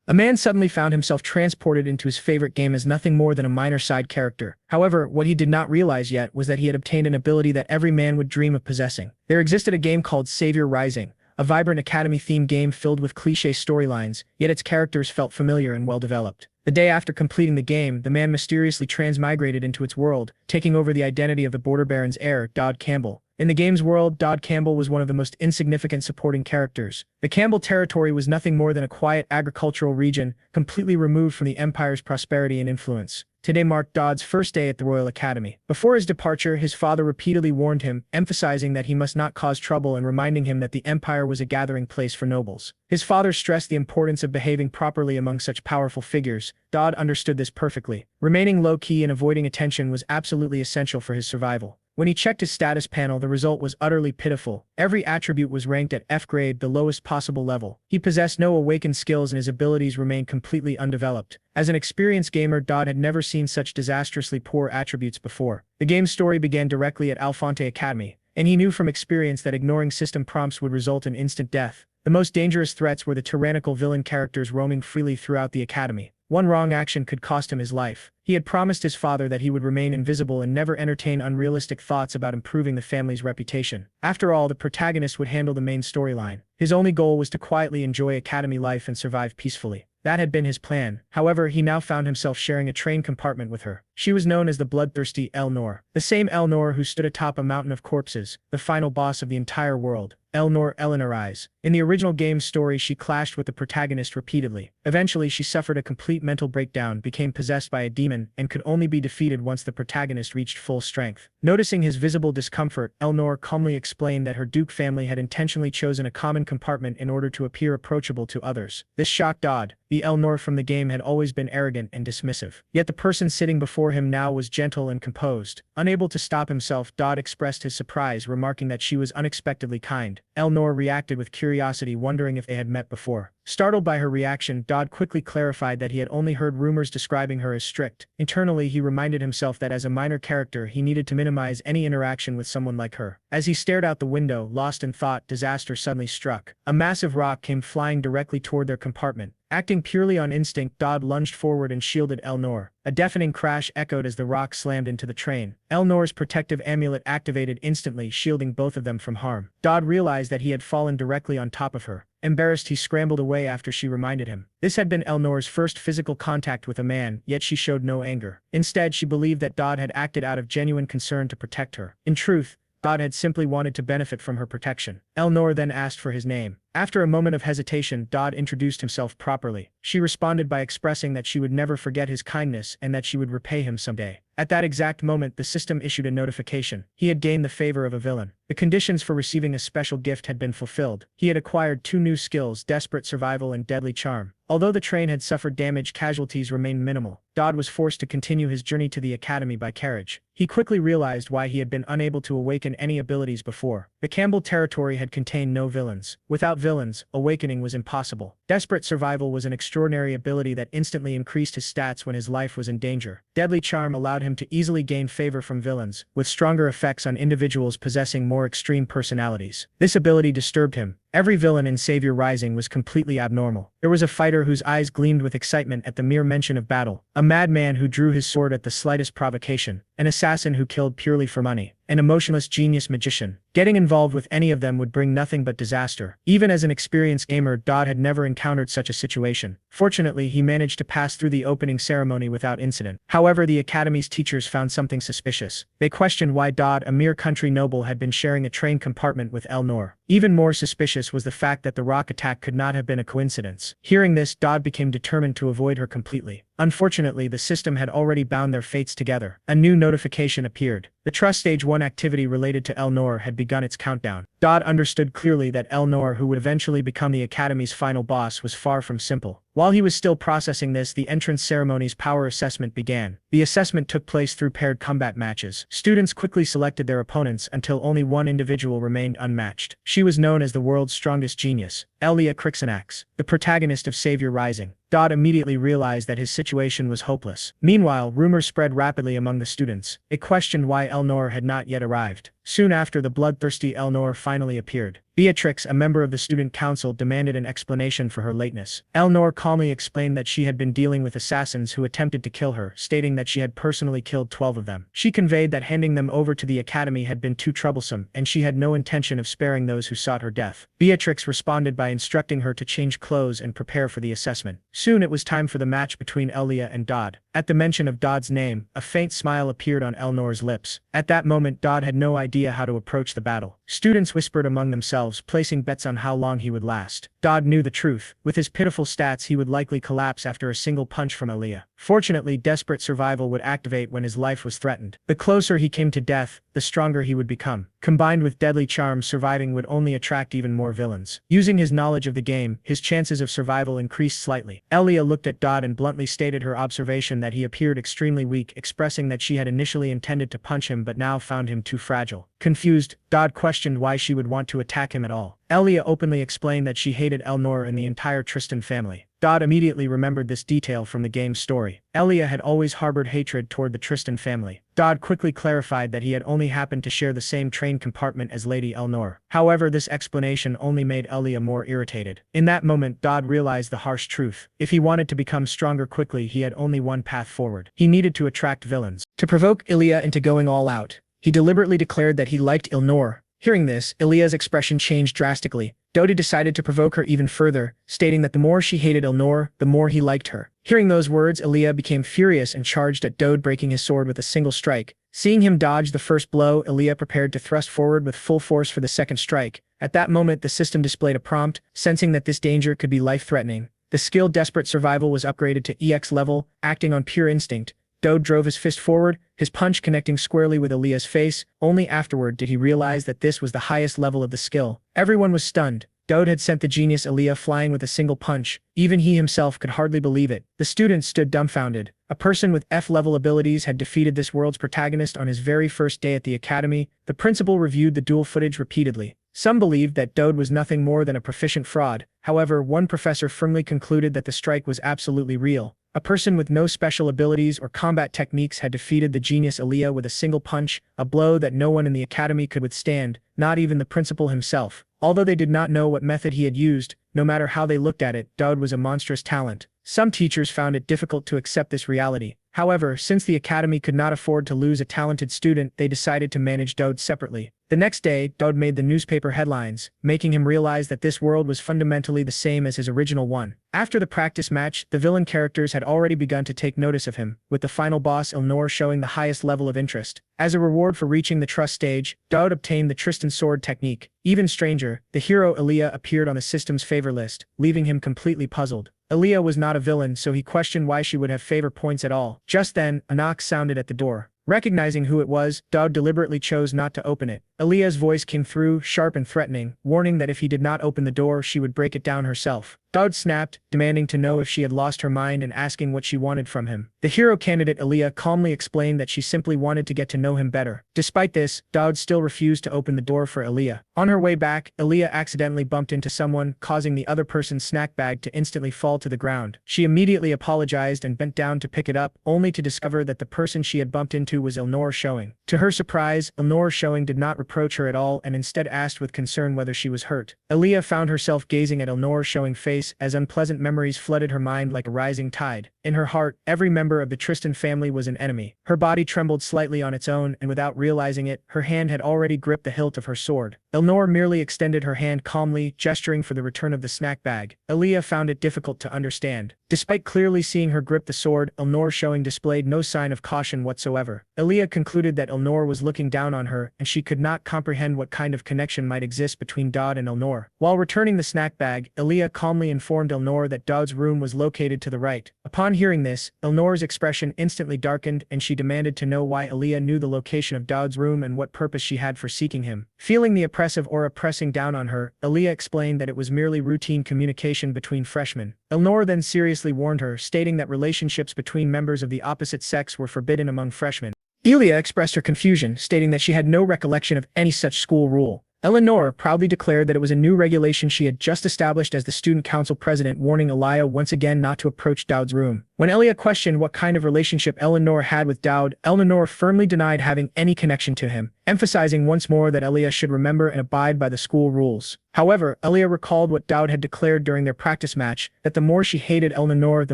A man suddenly found himself transported into his favorite game as nothing more than a minor side character. However, what he did not realize yet was that he had obtained an ability that every man would dream of possessing. There existed a game called Savior Rising, a vibrant academy-themed game filled with cliché storylines, yet its characters felt familiar and well-developed. The day after completing the game, the man mysteriously transmigrated into its world, taking over the identity of the Border Baron's heir, Dodd Campbell. In the game's world, Dodd Campbell was one of the most insignificant supporting characters. The Campbell territory was nothing more than a quiet agricultural region, completely removed from the Empire's prosperity and influence. Today marked Dodd's first day at the Royal Academy. Before his departure, his father repeatedly warned him, emphasizing that he must not cause trouble and reminding him that the Empire was a gathering place for nobles. His father stressed the importance of behaving properly among such powerful figures. Dodd understood this perfectly. Remaining low-key and avoiding attention was absolutely essential for his survival. When he checked his status panel, the result was utterly pitiful. Every attribute was ranked at F grade, the lowest possible level. He possessed no awakened skills and his abilities remained completely undeveloped. As an experienced gamer, Dodd had never seen such disastrously poor attributes before. The game's story began directly at Alfonte Academy, and he knew from experience that ignoring system prompts would result in instant death. The most dangerous threats were the tyrannical villain characters roaming freely throughout the academy. One wrong action could cost him his life. He had promised his father that he would remain invisible and never entertain unrealistic thoughts about improving the family's reputation. After all, the protagonist would handle the main storyline. His only goal was to quietly enjoy academy life and survive peacefully. That had been his plan. However, he now found himself sharing a train compartment with her. She was known as the bloodthirsty Elnor, the same Elnor who stood atop a mountain of corpses, the final boss of the entire world. Elnor Eleanorize. In the original game's story, she clashed with the protagonist repeatedly. Eventually, she suffered a complete mental breakdown, became possessed by a demon, and could only be defeated once the protagonist reached full strength. Noticing his visible discomfort, Elnor calmly explained that her Duke family had intentionally chosen a common compartment in order to appear approachable to others. This shocked Dodd. The Elnor from the game had always been arrogant and dismissive. Yet the person sitting before him now was gentle and composed. Unable to stop himself, Dodd expressed his surprise, remarking that she was unexpectedly kind. Elnor reacted with curiosity, wondering if they had met before. Startled by her reaction, Dodd quickly clarified that he had only heard rumors describing her as strict. Internally, he reminded himself that as a minor character, he needed to minimize any interaction with someone like her. As he stared out the window, lost in thought, disaster suddenly struck. A massive rock came flying directly toward their compartment. Acting purely on instinct, Dodd lunged forward and shielded Elnor. A deafening crash echoed as the rock slammed into the train. Elnor's protective amulet activated instantly, shielding both of them from harm. Dodd realized that he had fallen directly on top of her. Embarrassed, he scrambled away after she reminded him. This had been Elnor's first physical contact with a man, yet she showed no anger. Instead, she believed that Dodd had acted out of genuine concern to protect her. In truth, Dodd had simply wanted to benefit from her protection. Elnor then asked for his name. After a moment of hesitation, Dodd introduced himself properly. She responded by expressing that she would never forget his kindness and that she would repay him someday. At that exact moment, the system issued a notification. He had gained the favor of a villain. The conditions for receiving a special gift had been fulfilled. He had acquired 2 new skills, Desperate Survival and Deadly Charm. Although the train had suffered damage, casualties remained minimal. Dodd was forced to continue his journey to the academy by carriage. He quickly realized why he had been unable to awaken any abilities before. The Campbell territory had contained no villains. Without villains, awakening was impossible. Desperate Survival was an extraordinary ability that instantly increased his stats when his life was in danger. Deadly Charm allowed him to easily gain favor from villains, with stronger effects on individuals possessing more extreme personalities. This ability disturbed him. Every villain in Savior Rising was completely abnormal. There was a fighter whose eyes gleamed with excitement at the mere mention of battle, a madman who drew his sword at the slightest provocation, an assassin who killed purely for money, an emotionless genius magician. Getting involved with any of them would bring nothing but disaster. Even as an experienced gamer, Dodd had never encountered such a situation. Fortunately, he managed to pass through the opening ceremony without incident. However, the academy's teachers found something suspicious. They questioned why Dodd, a mere country noble, had been sharing a train compartment with Elnor. Even more suspicious was the fact that the rock attack could not have been a coincidence. Hearing this, Dodd became determined to avoid her completely. Unfortunately, the system had already bound their fates together. A new notification appeared. The Trust Stage 1 activity related to Elnor had begun its countdown. Dodd understood clearly that Elnor, who would eventually become the Academy's final boss, was far from simple. While he was still processing this, the entrance ceremony's power assessment began. The assessment took place through paired combat matches. Students quickly selected their opponents until only one individual remained unmatched. She was known as the world's strongest genius, Elia Crixanax, the protagonist of Savior Rising. Dodd immediately realized that his situation was hopeless. Meanwhile, rumors spread rapidly among the students. It questioned why Elnor had not yet arrived. Soon after, the bloodthirsty Elnor finally appeared. Beatrix, a member of the student council, demanded an explanation for her lateness. Elnor calmly explained that she had been dealing with assassins who attempted to kill her, stating that she had personally killed 12 of them. She conveyed that handing them over to the academy had been too troublesome, and she had no intention of sparing those who sought her death. Beatrix responded by instructing her to change clothes and prepare for the assessment. Soon it was time for the match between Elia and Dodd. At the mention of Dodd's name, a faint smile appeared on Elnor's lips. At that moment, Dodd had no idea how to approach the battle. Students whispered among themselves, placing bets on how long he would last. Dodd knew the truth. With his pitiful stats, he would likely collapse after a single punch from Elia. Fortunately, desperate survival would activate when his life was threatened. The closer he came to death, the stronger he would become. Combined with deadly charms, surviving would only attract even more villains. Using his knowledge of the game, his chances of survival increased slightly. Elia looked at Dodd and bluntly stated her observation that he appeared extremely weak, expressing that she had initially intended to punch him but now found him too fragile. Confused, Dodd questioned why she would want to attack him at all. Elia openly explained that she hated Elnor and the entire Tristan family. Dodd immediately remembered this detail from the game's story. Elia had always harbored hatred toward the Tristan family. Dodd quickly clarified that he had only happened to share the same train compartment as Lady Elnor. However, this explanation only made Elia more irritated. In that moment, Dodd realized the harsh truth. If he wanted to become stronger quickly, he had only one path forward. He needed to attract villains. To provoke Elia into going all out, he deliberately declared that he liked Elnor. Hearing this, Elia's expression changed drastically. Dodd decided to provoke her even further, stating that the more she hated Elnor, the more he liked her. Hearing those words, Elia became furious and charged at Dodd, breaking his sword with a single strike. Seeing him dodge the first blow, Elia prepared to thrust forward with full force for the second strike. At that moment, the system displayed a prompt, sensing that this danger could be life-threatening. The skill Desperate Survival was upgraded to EX level, acting on pure instinct. Dodd drove his fist forward, his punch connecting squarely with Elia's face. Only afterward did he realize that this was the highest level of the skill. Everyone was stunned. Dodd had sent the genius Elia flying with a single punch. Even he himself could hardly believe it. The students stood dumbfounded. A person with F-level abilities had defeated this world's protagonist on his very first day at the academy. The principal reviewed the duel footage repeatedly. Some believed that Dodd was nothing more than a proficient fraud. However, one professor firmly concluded that the strike was absolutely real. A person with no special abilities or combat techniques had defeated the genius Elia with a single punch, a blow that no one in the academy could withstand, not even the principal himself. Although they did not know what method he had used, no matter how they looked at it, Dodd was a monstrous talent. Some teachers found it difficult to accept this reality. However, since the academy could not afford to lose a talented student, they decided to manage Dodd separately. The next day, Dodd made the newspaper headlines, making him realize that this world was fundamentally the same as his original one. After the practice match, the villain characters had already begun to take notice of him, with the final boss Elnor showing the highest level of interest. As a reward for reaching the trust stage, Dodd obtained the Tristan sword technique. Even stranger, the hero Elia appeared on the system's favor list, leaving him completely puzzled. Elia was not a villain, so he questioned why she would have favor points at all. Just then, a knock sounded at the door. Recognizing who it was, Dodd deliberately chose not to open it. Elia's voice came through, sharp and threatening, warning that if he did not open the door, she would break it down herself. Dodd snapped, demanding to know if she had lost her mind and asking what she wanted from him. The hero candidate Elia calmly explained that she simply wanted to get to know him better. Despite this, Dodd still refused to open the door for Elia. On her way back, Elia accidentally bumped into someone, causing the other person's snack bag to instantly fall to the ground. She immediately apologized and bent down to pick it up, only to discover that the person she had bumped into was Elnor Showing. To her surprise, Elnor Showing did not reproach her at all and instead asked with concern whether she was hurt. Elia found herself gazing at Elnor Showing's face as unpleasant memories flooded her mind like a rising tide. In her heart, every member of the Tristan family was an enemy. Her body trembled slightly on its own, and without realizing it, her hand had already gripped the hilt of her sword. Elnor merely extended her hand calmly, gesturing for the return of the snack bag. Elia found it difficult to understand. Despite clearly seeing her grip the sword, Elnor Showing displayed no sign of caution whatsoever. Elia concluded that Elnor was looking down on her, and she could not comprehend what kind of connection might exist between Dodd and Elnor. While returning the snack bag, Elia calmly informed Elnor that Dodd's room was located to the right. Upon hearing this, Elnor's expression instantly darkened, and she demanded to know why Elia knew the location of Dodd's room and what purpose she had for seeking him. Feeling the oppressive aura pressing down on her, Elia explained that it was merely routine communication between freshmen. Elnor then seriously warned her, stating that relationships between members of the opposite sex were forbidden among freshmen. Elia expressed her confusion, stating that she had no recollection of any such school rule. Eleanor proudly declared that it was a new regulation she had just established as the student council president, warning Elia once again not to approach Dowd's room. When Elia questioned what kind of relationship Eleanor had with Dowd, Eleanor firmly denied having any connection to him, emphasizing once more that Elia should remember and abide by the school rules. However, Elia recalled what Dowd had declared during their practice match, that the more she hated Eleanor, the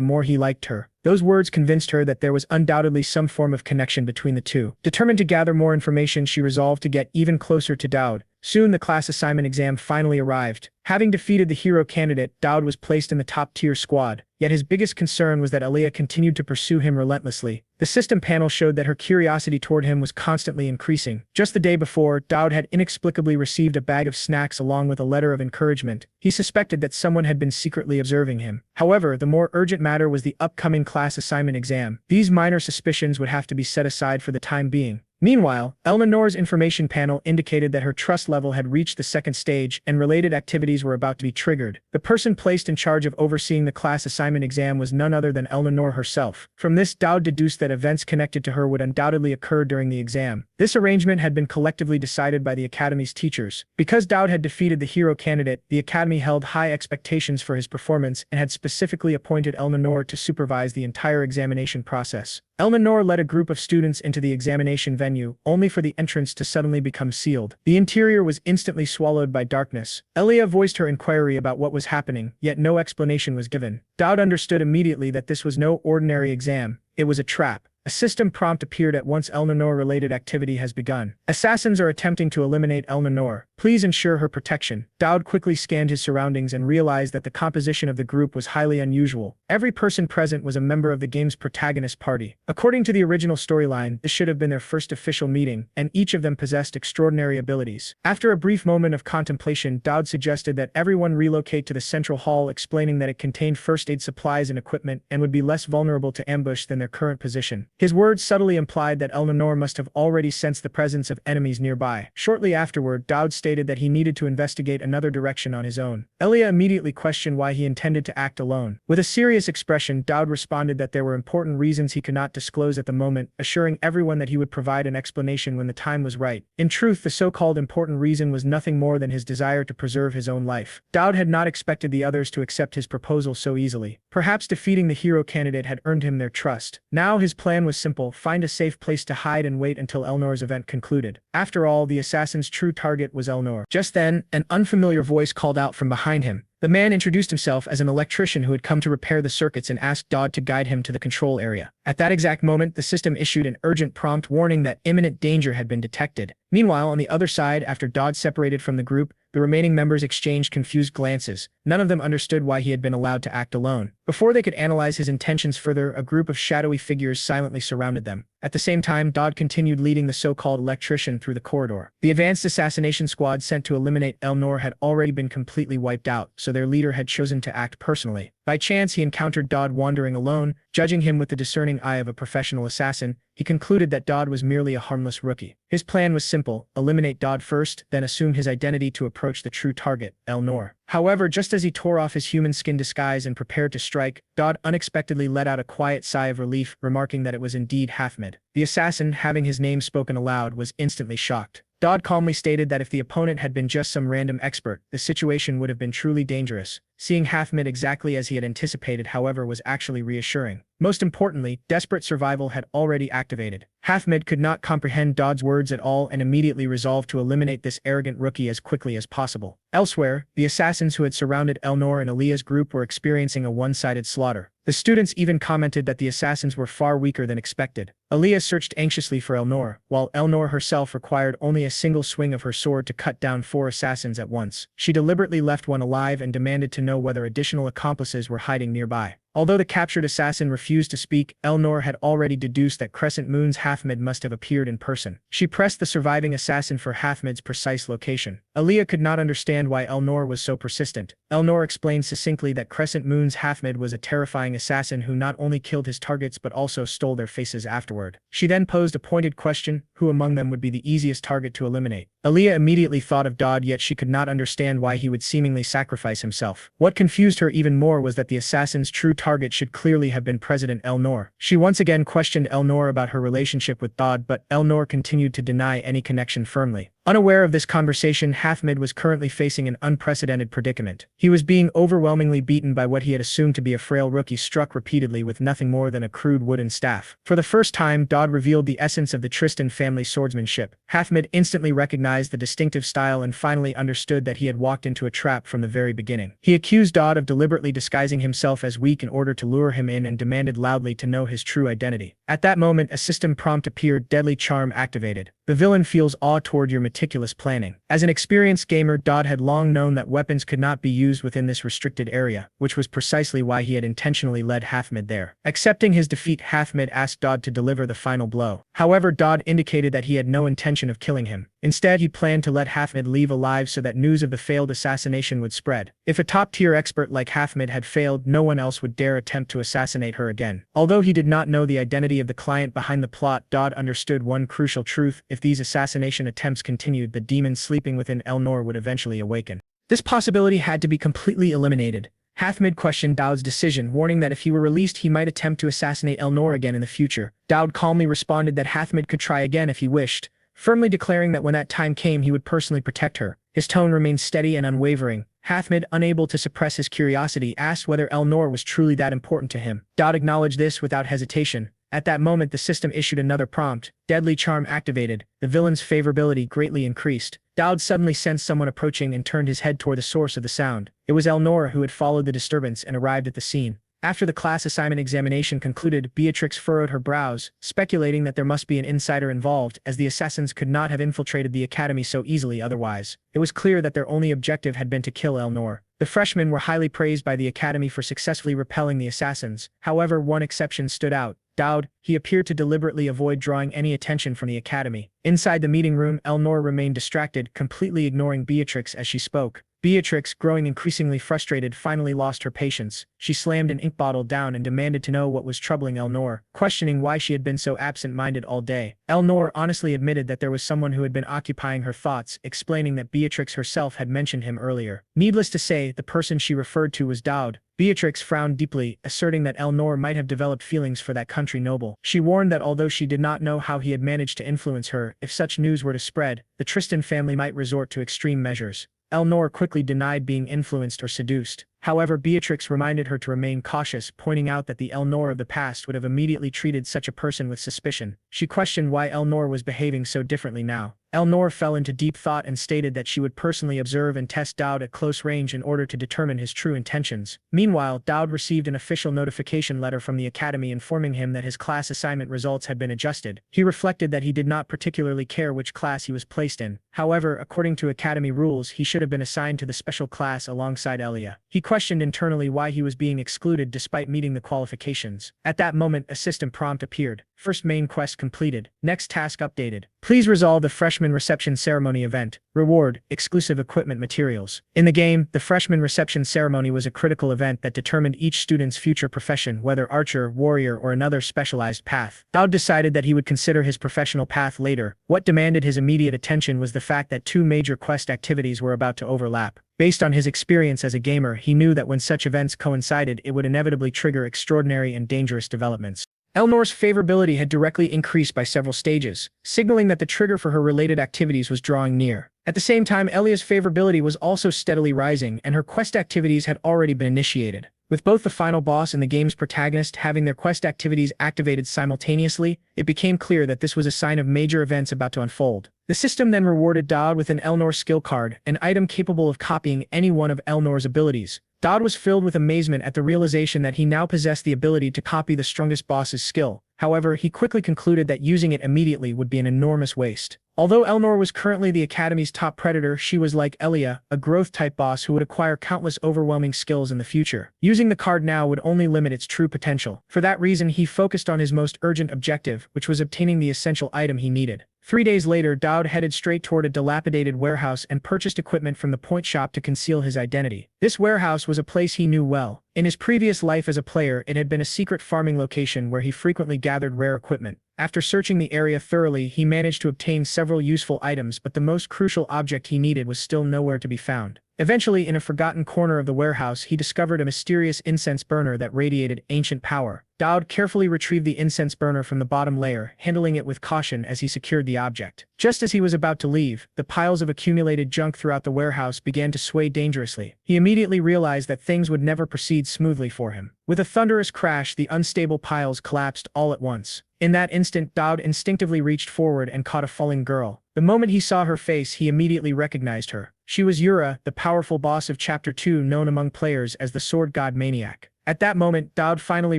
more he liked her. Those words convinced her that there was undoubtedly some form of connection between the two. Determined to gather more information, she resolved to get even closer to Dowd. Soon the class assignment exam finally arrived. Having defeated the hero candidate, Dowd was placed in the top-tier squad, yet his biggest concern was that Elia continued to pursue him relentlessly. The system panel showed that her curiosity toward him was constantly increasing. Just the day before, Dowd had inexplicably received a bag of snacks along with a letter of encouragement. He suspected that someone had been secretly observing him. However, the more urgent matter was the upcoming class assignment exam. These minor suspicions would have to be set aside for the time being. Meanwhile, Eleanor's information panel indicated that her trust level had reached the second stage and related activities were about to be triggered. The person placed in charge of overseeing the class assignment exam was none other than Eleanor herself. From this, Dowd deduced that events connected to her would undoubtedly occur during the exam. This arrangement had been collectively decided by the Academy's teachers. Because Dowd had defeated the hero candidate, the Academy held high expectations for his performance and had specifically appointed Eleanor to supervise the entire examination process. Eleanor led a group of students into the examination venue, only for the entrance to suddenly become sealed. The interior was instantly swallowed by darkness. Elia voiced her inquiry about what was happening, yet no explanation was given. Dowd understood immediately that this was no ordinary exam. It was a trap. A system prompt appeared at once. Eleanor-related activity has begun. Assassins are attempting to eliminate Eleanor. Please ensure her protection. Dowd quickly scanned his surroundings and realized that the composition of the group was highly unusual. Every person present was a member of the game's protagonist party. According to the original storyline, this should have been their first official meeting, and each of them possessed extraordinary abilities. After a brief moment of contemplation, Dowd suggested that everyone relocate to the central hall, explaining that it contained first aid supplies and equipment and would be less vulnerable to ambush than their current position. His words subtly implied that Eleanor must have already sensed the presence of enemies nearby. Shortly afterward, Dowd stated that he needed to investigate another direction on his own. Elia immediately questioned why he intended to act alone. With a serious expression, Dowd responded that there were important reasons he could not disclose at the moment, assuring everyone that he would provide an explanation when the time was right. In truth, the so-called important reason was nothing more than his desire to preserve his own life. Dowd had not expected the others to accept his proposal so easily. Perhaps defeating the hero candidate had earned him their trust. Now his plan was simple: find a safe place to hide and wait until Eleanor's event concluded. After all, the assassin's true target was Eleanor. Just then, an unfamiliar voice called out from behind him. The man introduced himself as an electrician who had come to repair the circuits and asked Dowd to guide him to the control area. At that exact moment, the system issued an urgent prompt warning that imminent danger had been detected. Meanwhile, on the other side, after Dowd separated from the group, the remaining members exchanged confused glances. None of them understood why he had been allowed to act alone. Before they could analyze his intentions further, a group of shadowy figures silently surrounded them. At the same time, Dowd continued leading the so-called electrician through the corridor. The advanced assassination squad sent to eliminate Eleanor had already been completely wiped out, so their leader had chosen to act personally. By chance, he encountered Dowd wandering alone. Judging him with the discerning eye of a professional assassin, he concluded that Dowd was merely a harmless rookie. His plan was simple: eliminate Dowd first, then assume his identity to approach the true target, Eleanor. However, just as he tore off his human skin disguise and prepared to strike, Dowd unexpectedly let out a quiet sigh of relief, remarking that it was indeed Hafmid. The assassin, having his name spoken aloud, was instantly shocked. Dowd calmly stated that if the opponent had been just some random expert, the situation would have been truly dangerous. Seeing Hafmid exactly as he had anticipated, however, was actually reassuring. Most importantly, desperate survival had already activated. Hafmid could not comprehend Dowd's words at all and immediately resolved to eliminate this arrogant rookie as quickly as possible. Elsewhere, the assassins who had surrounded Eleanor and Elia's group were experiencing a one-sided slaughter. The students even commented that the assassins were far weaker than expected. Elia searched anxiously for Eleanor, while Eleanor herself required only a single swing of her sword to cut down 4 assassins at once. She deliberately left one alive and demanded to know whether additional accomplices were hiding nearby. Although the captured assassin refused to speak, Eleanor had already deduced that Crescent Moon's Hafmid must have appeared in person. She pressed the surviving assassin for Hafmid's precise location. Elia could not understand why Eleanor was so persistent. Eleanor explained succinctly that Crescent Moon's Hafmid was a terrifying assassin who not only killed his targets but also stole their faces afterward. She then posed a pointed question: who among them would be the easiest target to eliminate? Elia immediately thought of Dowd, yet she could not understand why he would seemingly sacrifice himself. What confused her even more was that the assassin's true target should clearly have been President Eleanor. She once again questioned Eleanor about her relationship with Dowd, but Eleanor continued to deny any connection firmly. Unaware of this conversation, Hathmid was currently facing an unprecedented predicament. He was being overwhelmingly beaten by what he had assumed to be a frail rookie struck repeatedly with nothing more than a crude wooden staff. For the first time, Dodd revealed the essence of the Tristan family swordsmanship. Hathmid instantly recognized the distinctive style and finally understood that he had walked into a trap from the very beginning. He accused Dodd of deliberately disguising himself as weak in order to lure him in and demanded loudly to know his true identity. At that moment, a system prompt appeared, deadly charm activated. The villain feels awe toward your meticulous planning. As an experienced gamer, Dodd had long known that weapons could not be used within this restricted area, which was precisely why he had intentionally led Hathmid there. Accepting his defeat, Hathmid asked Dodd to deliver the final blow. However, Dodd indicated that he had no intention of killing him. Instead, he planned to let Hathmid leave alive so that news of the failed assassination would spread. If a top-tier expert like Hathmid had failed, no one else would dare attempt to assassinate her again. Although he did not know the identity of the client behind the plot, Dodd understood one crucial truth: if these assassination attempts continued, the demon sleeping within Elnor would eventually awaken. This possibility had to be completely eliminated. Hathmid questioned Dowd's decision, warning that if he were released he might attempt to assassinate Elnor again in the future. Dowd calmly responded that Hathmid could try again if he wished, firmly declaring that when that time came he would personally protect her. His tone remained steady and unwavering. Hathmid, unable to suppress his curiosity, asked whether Elnor was truly that important to him. Dowd acknowledged this without hesitation. At that moment, the system issued another prompt. Deadly charm activated. The villain's favorability greatly increased. Dowd suddenly sensed someone approaching and turned his head toward the source of the sound. It was Elnor, who had followed the disturbance and arrived at the scene. After the class assignment examination concluded, Beatrix furrowed her brows, speculating that there must be an insider involved, as the assassins could not have infiltrated the academy so easily otherwise. It was clear that their only objective had been to kill Elnor. The freshmen were highly praised by the academy for successfully repelling the assassins. However, one exception stood out. Dowd. He appeared to deliberately avoid drawing any attention from the academy. Inside the meeting room, Elnor remained distracted, completely ignoring Beatrix as she spoke. Beatrix, growing increasingly frustrated, finally lost her patience. She slammed an ink bottle down and demanded to know what was troubling Elnor, questioning why she had been so absent-minded all day. Elnor honestly admitted that there was someone who had been occupying her thoughts, explaining that Beatrix herself had mentioned him earlier. Needless to say, the person she referred to was Dowd. Beatrix frowned deeply, asserting that Elnor might have developed feelings for that country noble. She warned that although she did not know how he had managed to influence her, if such news were to spread, the Tristan family might resort to extreme measures. Elnor quickly denied being influenced or seduced. However, Beatrix reminded her to remain cautious, pointing out that the Elnor of the past would have immediately treated such a person with suspicion. She questioned why Elnor was behaving so differently now. Elnor fell into deep thought and stated that she would personally observe and test Dowd at close range in order to determine his true intentions. Meanwhile, Dowd received an official notification letter from the academy informing him that his class assignment results had been adjusted. He reflected that he did not particularly care which class he was placed in. However, according to academy rules, he should have been assigned to the special class alongside Elia. He questioned internally why he was being excluded despite meeting the qualifications. At that moment, a system prompt appeared. First main quest completed. Next task updated. Please resolve the freshman reception ceremony event. Reward: exclusive equipment materials. In the game, the freshman reception ceremony was a critical event that determined each student's future profession, whether archer, warrior, or another specialized path. Dowd decided that he would consider his professional path later. What demanded his immediate attention was the fact that two major quest activities were about to overlap. Based on his experience as a gamer, he knew that when such events coincided, it would inevitably trigger extraordinary and dangerous developments. Elnor's favorability had directly increased by several stages, signaling that the trigger for her related activities was drawing near. At the same time, Elia's favorability was also steadily rising, and her quest activities had already been initiated. With both the final boss and the game's protagonist having their quest activities activated simultaneously, it became clear that this was a sign of major events about to unfold. The system then rewarded Dowd with an Elnor skill card, an item capable of copying any one of Elnor's abilities. Dowd was filled with amazement at the realization that he now possessed the ability to copy the strongest boss's skill. However, he quickly concluded that using it immediately would be an enormous waste. Although Elnor was currently the Academy's top predator, she was like Elia, a growth-type boss who would acquire countless overwhelming skills in the future. Using the card now would only limit its true potential. For that reason, he focused on his most urgent objective, which was obtaining the essential item he needed. 3 days later, Dowd headed straight toward a dilapidated warehouse and purchased equipment from the point shop to conceal his identity. This warehouse was a place he knew well. In his previous life as a player, it had been a secret farming location where he frequently gathered rare equipment. After searching the area thoroughly, he managed to obtain several useful items, but the most crucial object he needed was still nowhere to be found. Eventually, in a forgotten corner of the warehouse, he discovered a mysterious incense burner that radiated ancient power. Dowd carefully retrieved the incense burner from the bottom layer, handling it with caution as he secured the object. Just as he was about to leave, the piles of accumulated junk throughout the warehouse began to sway dangerously. He immediately realized that things would never proceed smoothly for him. With a thunderous crash, the unstable piles collapsed all at once. In that instant, Dowd instinctively reached forward and caught a falling girl. The moment he saw her face, he immediately recognized her. She was Yura, the powerful boss of Chapter 2, known among players as the Sword God Maniac. At that moment, Dowd finally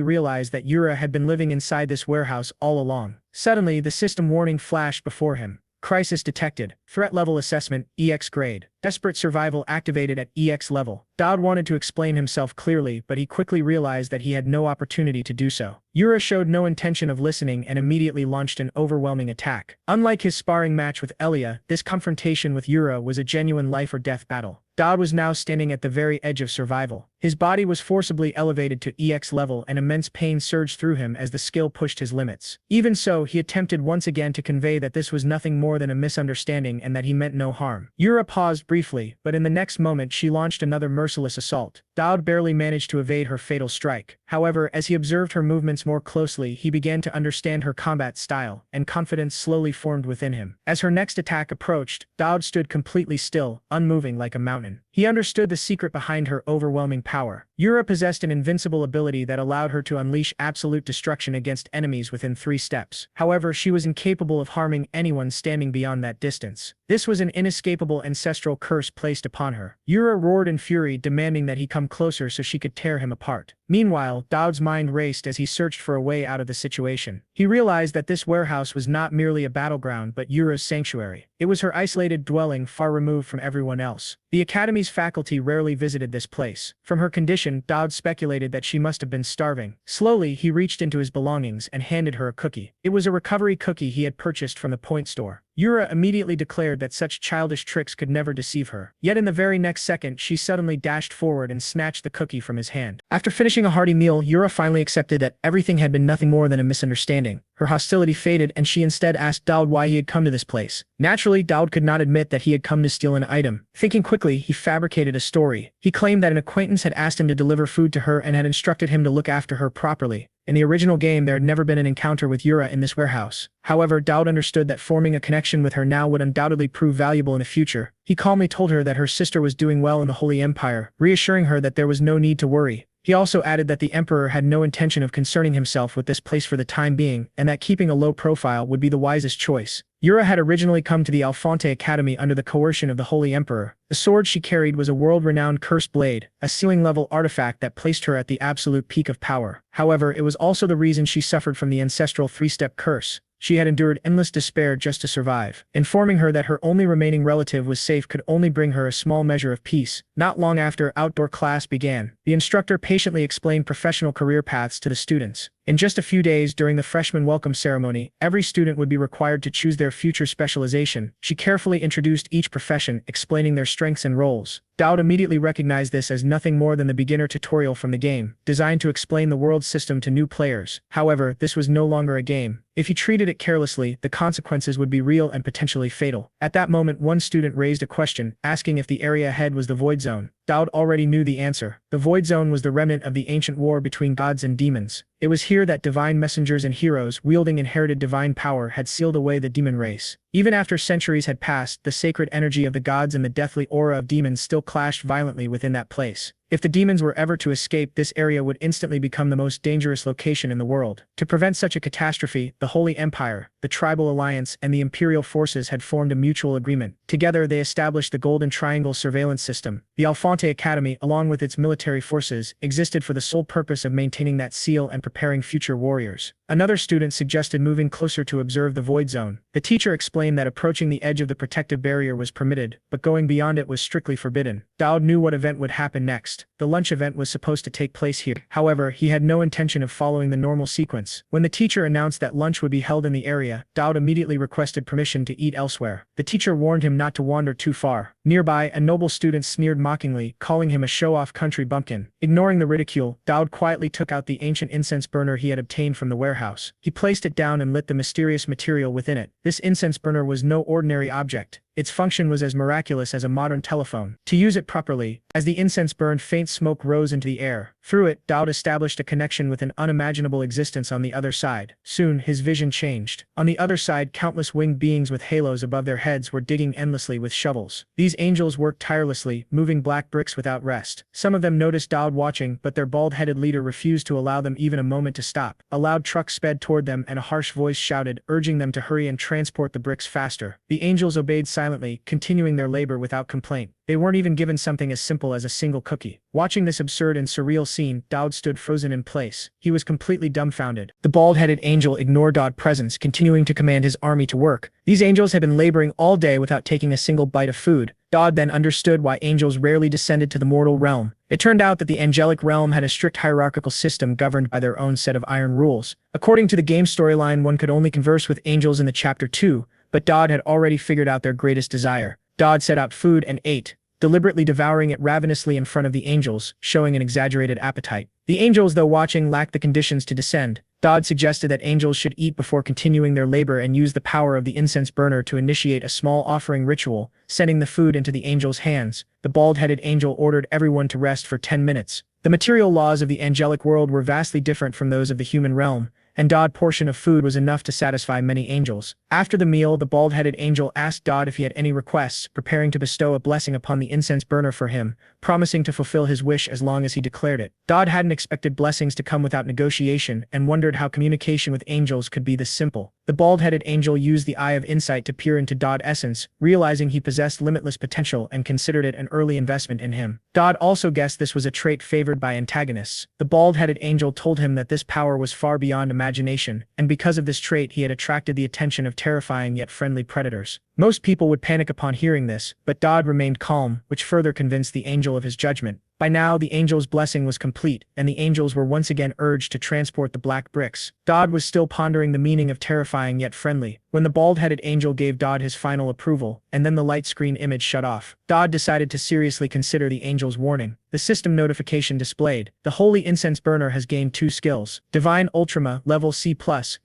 realized that Yura had been living inside this warehouse all along. Suddenly, the system warning flashed before him. Crisis detected. Threat level assessment, EX grade. Desperate survival activated at EX level. Dowd wanted to explain himself clearly, but he quickly realized that he had no opportunity to do so. Yura showed no intention of listening and immediately launched an overwhelming attack. Unlike his sparring match with Elia, this confrontation with Yura was a genuine life-or-death battle. Dowd was now standing at the very edge of survival. His body was forcibly elevated to EX level and immense pain surged through him as the skill pushed his limits. Even so, he attempted once again to convey that this was nothing more than a misunderstanding and that he meant no harm. Yura paused briefly, but in the next moment she launched another merciless assault. Dowd barely managed to evade her fatal strike. However, as he observed her movements more closely, he began to understand her combat style, and confidence slowly formed within him. As her next attack approached, Dowd stood completely still, unmoving like a mountain. He understood the secret behind her overwhelming power. Yura possessed an invincible ability that allowed her to unleash absolute destruction against enemies within 3 steps. However, she was incapable of harming anyone standing beyond that distance. This was an inescapable ancestral curse placed upon her. Yura roared in fury, demanding that he come closer so she could tear him apart. Meanwhile, Dowd's mind raced as he searched for a way out of the situation. He realized that this warehouse was not merely a battleground but Yura's sanctuary. It was her isolated dwelling, far removed from everyone else. The Academy's faculty rarely visited this place. From her condition, Dowd speculated that she must have been starving. Slowly, he reached into his belongings and handed her a cookie. It was a recovery cookie he had purchased from the point store. Yura immediately declared that such childish tricks could never deceive her. Yet in the very next second, she suddenly dashed forward and snatched the cookie from his hand. After finishing a hearty meal, Yura finally accepted that everything had been nothing more than a misunderstanding. Her hostility faded and she instead asked Dowd why he had come to this place. Naturally, Dowd could not admit that he had come to steal an item. Thinking quickly, he fabricated a story. He claimed that an acquaintance had asked him to deliver food to her and had instructed him to look after her properly. In the original game, there had never been an encounter with Yura in this warehouse. However, Dowd understood that forming a connection with her now would undoubtedly prove valuable in the future. He calmly told her that her sister was doing well in the Holy Empire, reassuring her that there was no need to worry. He also added that the Emperor had no intention of concerning himself with this place for the time being, and that keeping a low profile would be the wisest choice. Yura had originally come to the Alfonte Academy under the coercion of the Holy Emperor. The sword she carried was a world-renowned cursed blade, a ceiling-level artifact that placed her at the absolute peak of power. However, it was also the reason she suffered from the ancestral 3-step curse. She had endured endless despair just to survive. Informing her that her only remaining relative was safe could only bring her a small measure of peace. Not long after, outdoor class began. The instructor patiently explained professional career paths to the students. In just a few days during the freshman welcome ceremony, every student would be required to choose their future specialization. She carefully introduced each profession, explaining their strengths and roles. Dowd immediately recognized this as nothing more than the beginner tutorial from the game, designed to explain the world system to new players. However, this was no longer a game. If he treated it carelessly, the consequences would be real and potentially fatal. At that moment, one student raised a question, asking if the area ahead was the Void Zone. Dowd already knew the answer. The Void Zone was the remnant of the ancient war between gods and demons. It was here that divine messengers and heroes wielding inherited divine power had sealed away the demon race. Even after centuries had passed, the sacred energy of the gods and the deathly aura of demons still clashed violently within that place. If the demons were ever to escape, this area would instantly become the most dangerous location in the world. To prevent such a catastrophe, the Holy Empire, the Tribal Alliance, and the Imperial forces had formed a mutual agreement. Together, they established the Golden Triangle surveillance system. The Alfonte Academy, along with its military forces, existed for the sole purpose of maintaining that seal and preparing future warriors. Another student suggested moving closer to observe the Void Zone. The teacher explained that approaching the edge of the protective barrier was permitted, but going beyond it was strictly forbidden. Dowd knew what event would happen next. The lunch event was supposed to take place here. However, he had no intention of following the normal sequence. When the teacher announced that lunch would be held in the area, Dowd immediately requested permission to eat elsewhere. The teacher warned him not to wander too far. Nearby, a noble student sneered mockingly, calling him a show-off country bumpkin. Ignoring the ridicule, Dowd quietly took out the ancient incense burner he had obtained from the warehouse. He placed it down and lit the mysterious material within it. This incense burner was no ordinary object. its function was as miraculous as a modern telephone. To use it properly, as the incense burned, faint smoke rose into the air. Through it, Dowd established a connection with an unimaginable existence on the other side. Soon, his vision changed. On the other side, countless winged beings with halos above their heads were digging endlessly with shovels. These angels worked tirelessly, moving black bricks without rest. Some of them noticed Dowd watching, but their bald-headed leader refused to allow them even a moment to stop. A loud truck sped toward them and a harsh voice shouted, urging them to hurry and transport the bricks faster. The angels obeyed silently, continuing their labor without complaint. They weren't even given something as simple as a single cookie. Watching this absurd and surreal scene, Dowd stood frozen in place. He was completely dumbfounded. The bald-headed angel ignored Dowd's presence, continuing to command his army to work. These angels had been laboring all day without taking a single bite of food. Dowd then understood why angels rarely descended to the mortal realm. It turned out that the angelic realm had a strict hierarchical system governed by their own set of iron rules. According to the game storyline, one could only converse with angels in the chapter 2, but Dowd had already figured out their greatest desire. Dowd set out food and ate, deliberately devouring it ravenously in front of the angels, showing an exaggerated appetite. The angels, though watching, lacked the conditions to descend. Dowd suggested that angels should eat before continuing their labor and use the power of the incense burner to initiate a small offering ritual, sending the food into the angels' hands. The bald-headed angel ordered everyone to rest for 10 minutes. The material laws of the angelic world were vastly different from those of the human realm, and Dowd's portion of food was enough to satisfy many angels. After the meal, the bald-headed angel asked Dowd if he had any requests, preparing to bestow a blessing upon the incense burner for him, promising to fulfill his wish as long as he declared it. Dowd hadn't expected blessings to come without negotiation and wondered how communication with angels could be this simple. The bald-headed angel used the eye of insight to peer into Dowd's essence, realizing he possessed limitless potential and considered it an early investment in him. Dowd also guessed this was a trait favored by antagonists. The bald-headed angel told him that this power was far beyond imagination, and because of this trait he had attracted the attention of terrifying yet friendly predators. Most people would panic upon hearing this, but Dowd remained calm, which further convinced the angel of his judgment. By now, the angel's blessing was complete, and the angels were once again urged to transport the black bricks. Dowd was still pondering the meaning of terrifying yet friendly, when the bald-headed angel gave Dowd his final approval, and then the light screen image shut off. Dowd decided to seriously consider the angel's warning. The system notification displayed, the holy incense burner has gained 2 skills. Divine Ultima, level C+,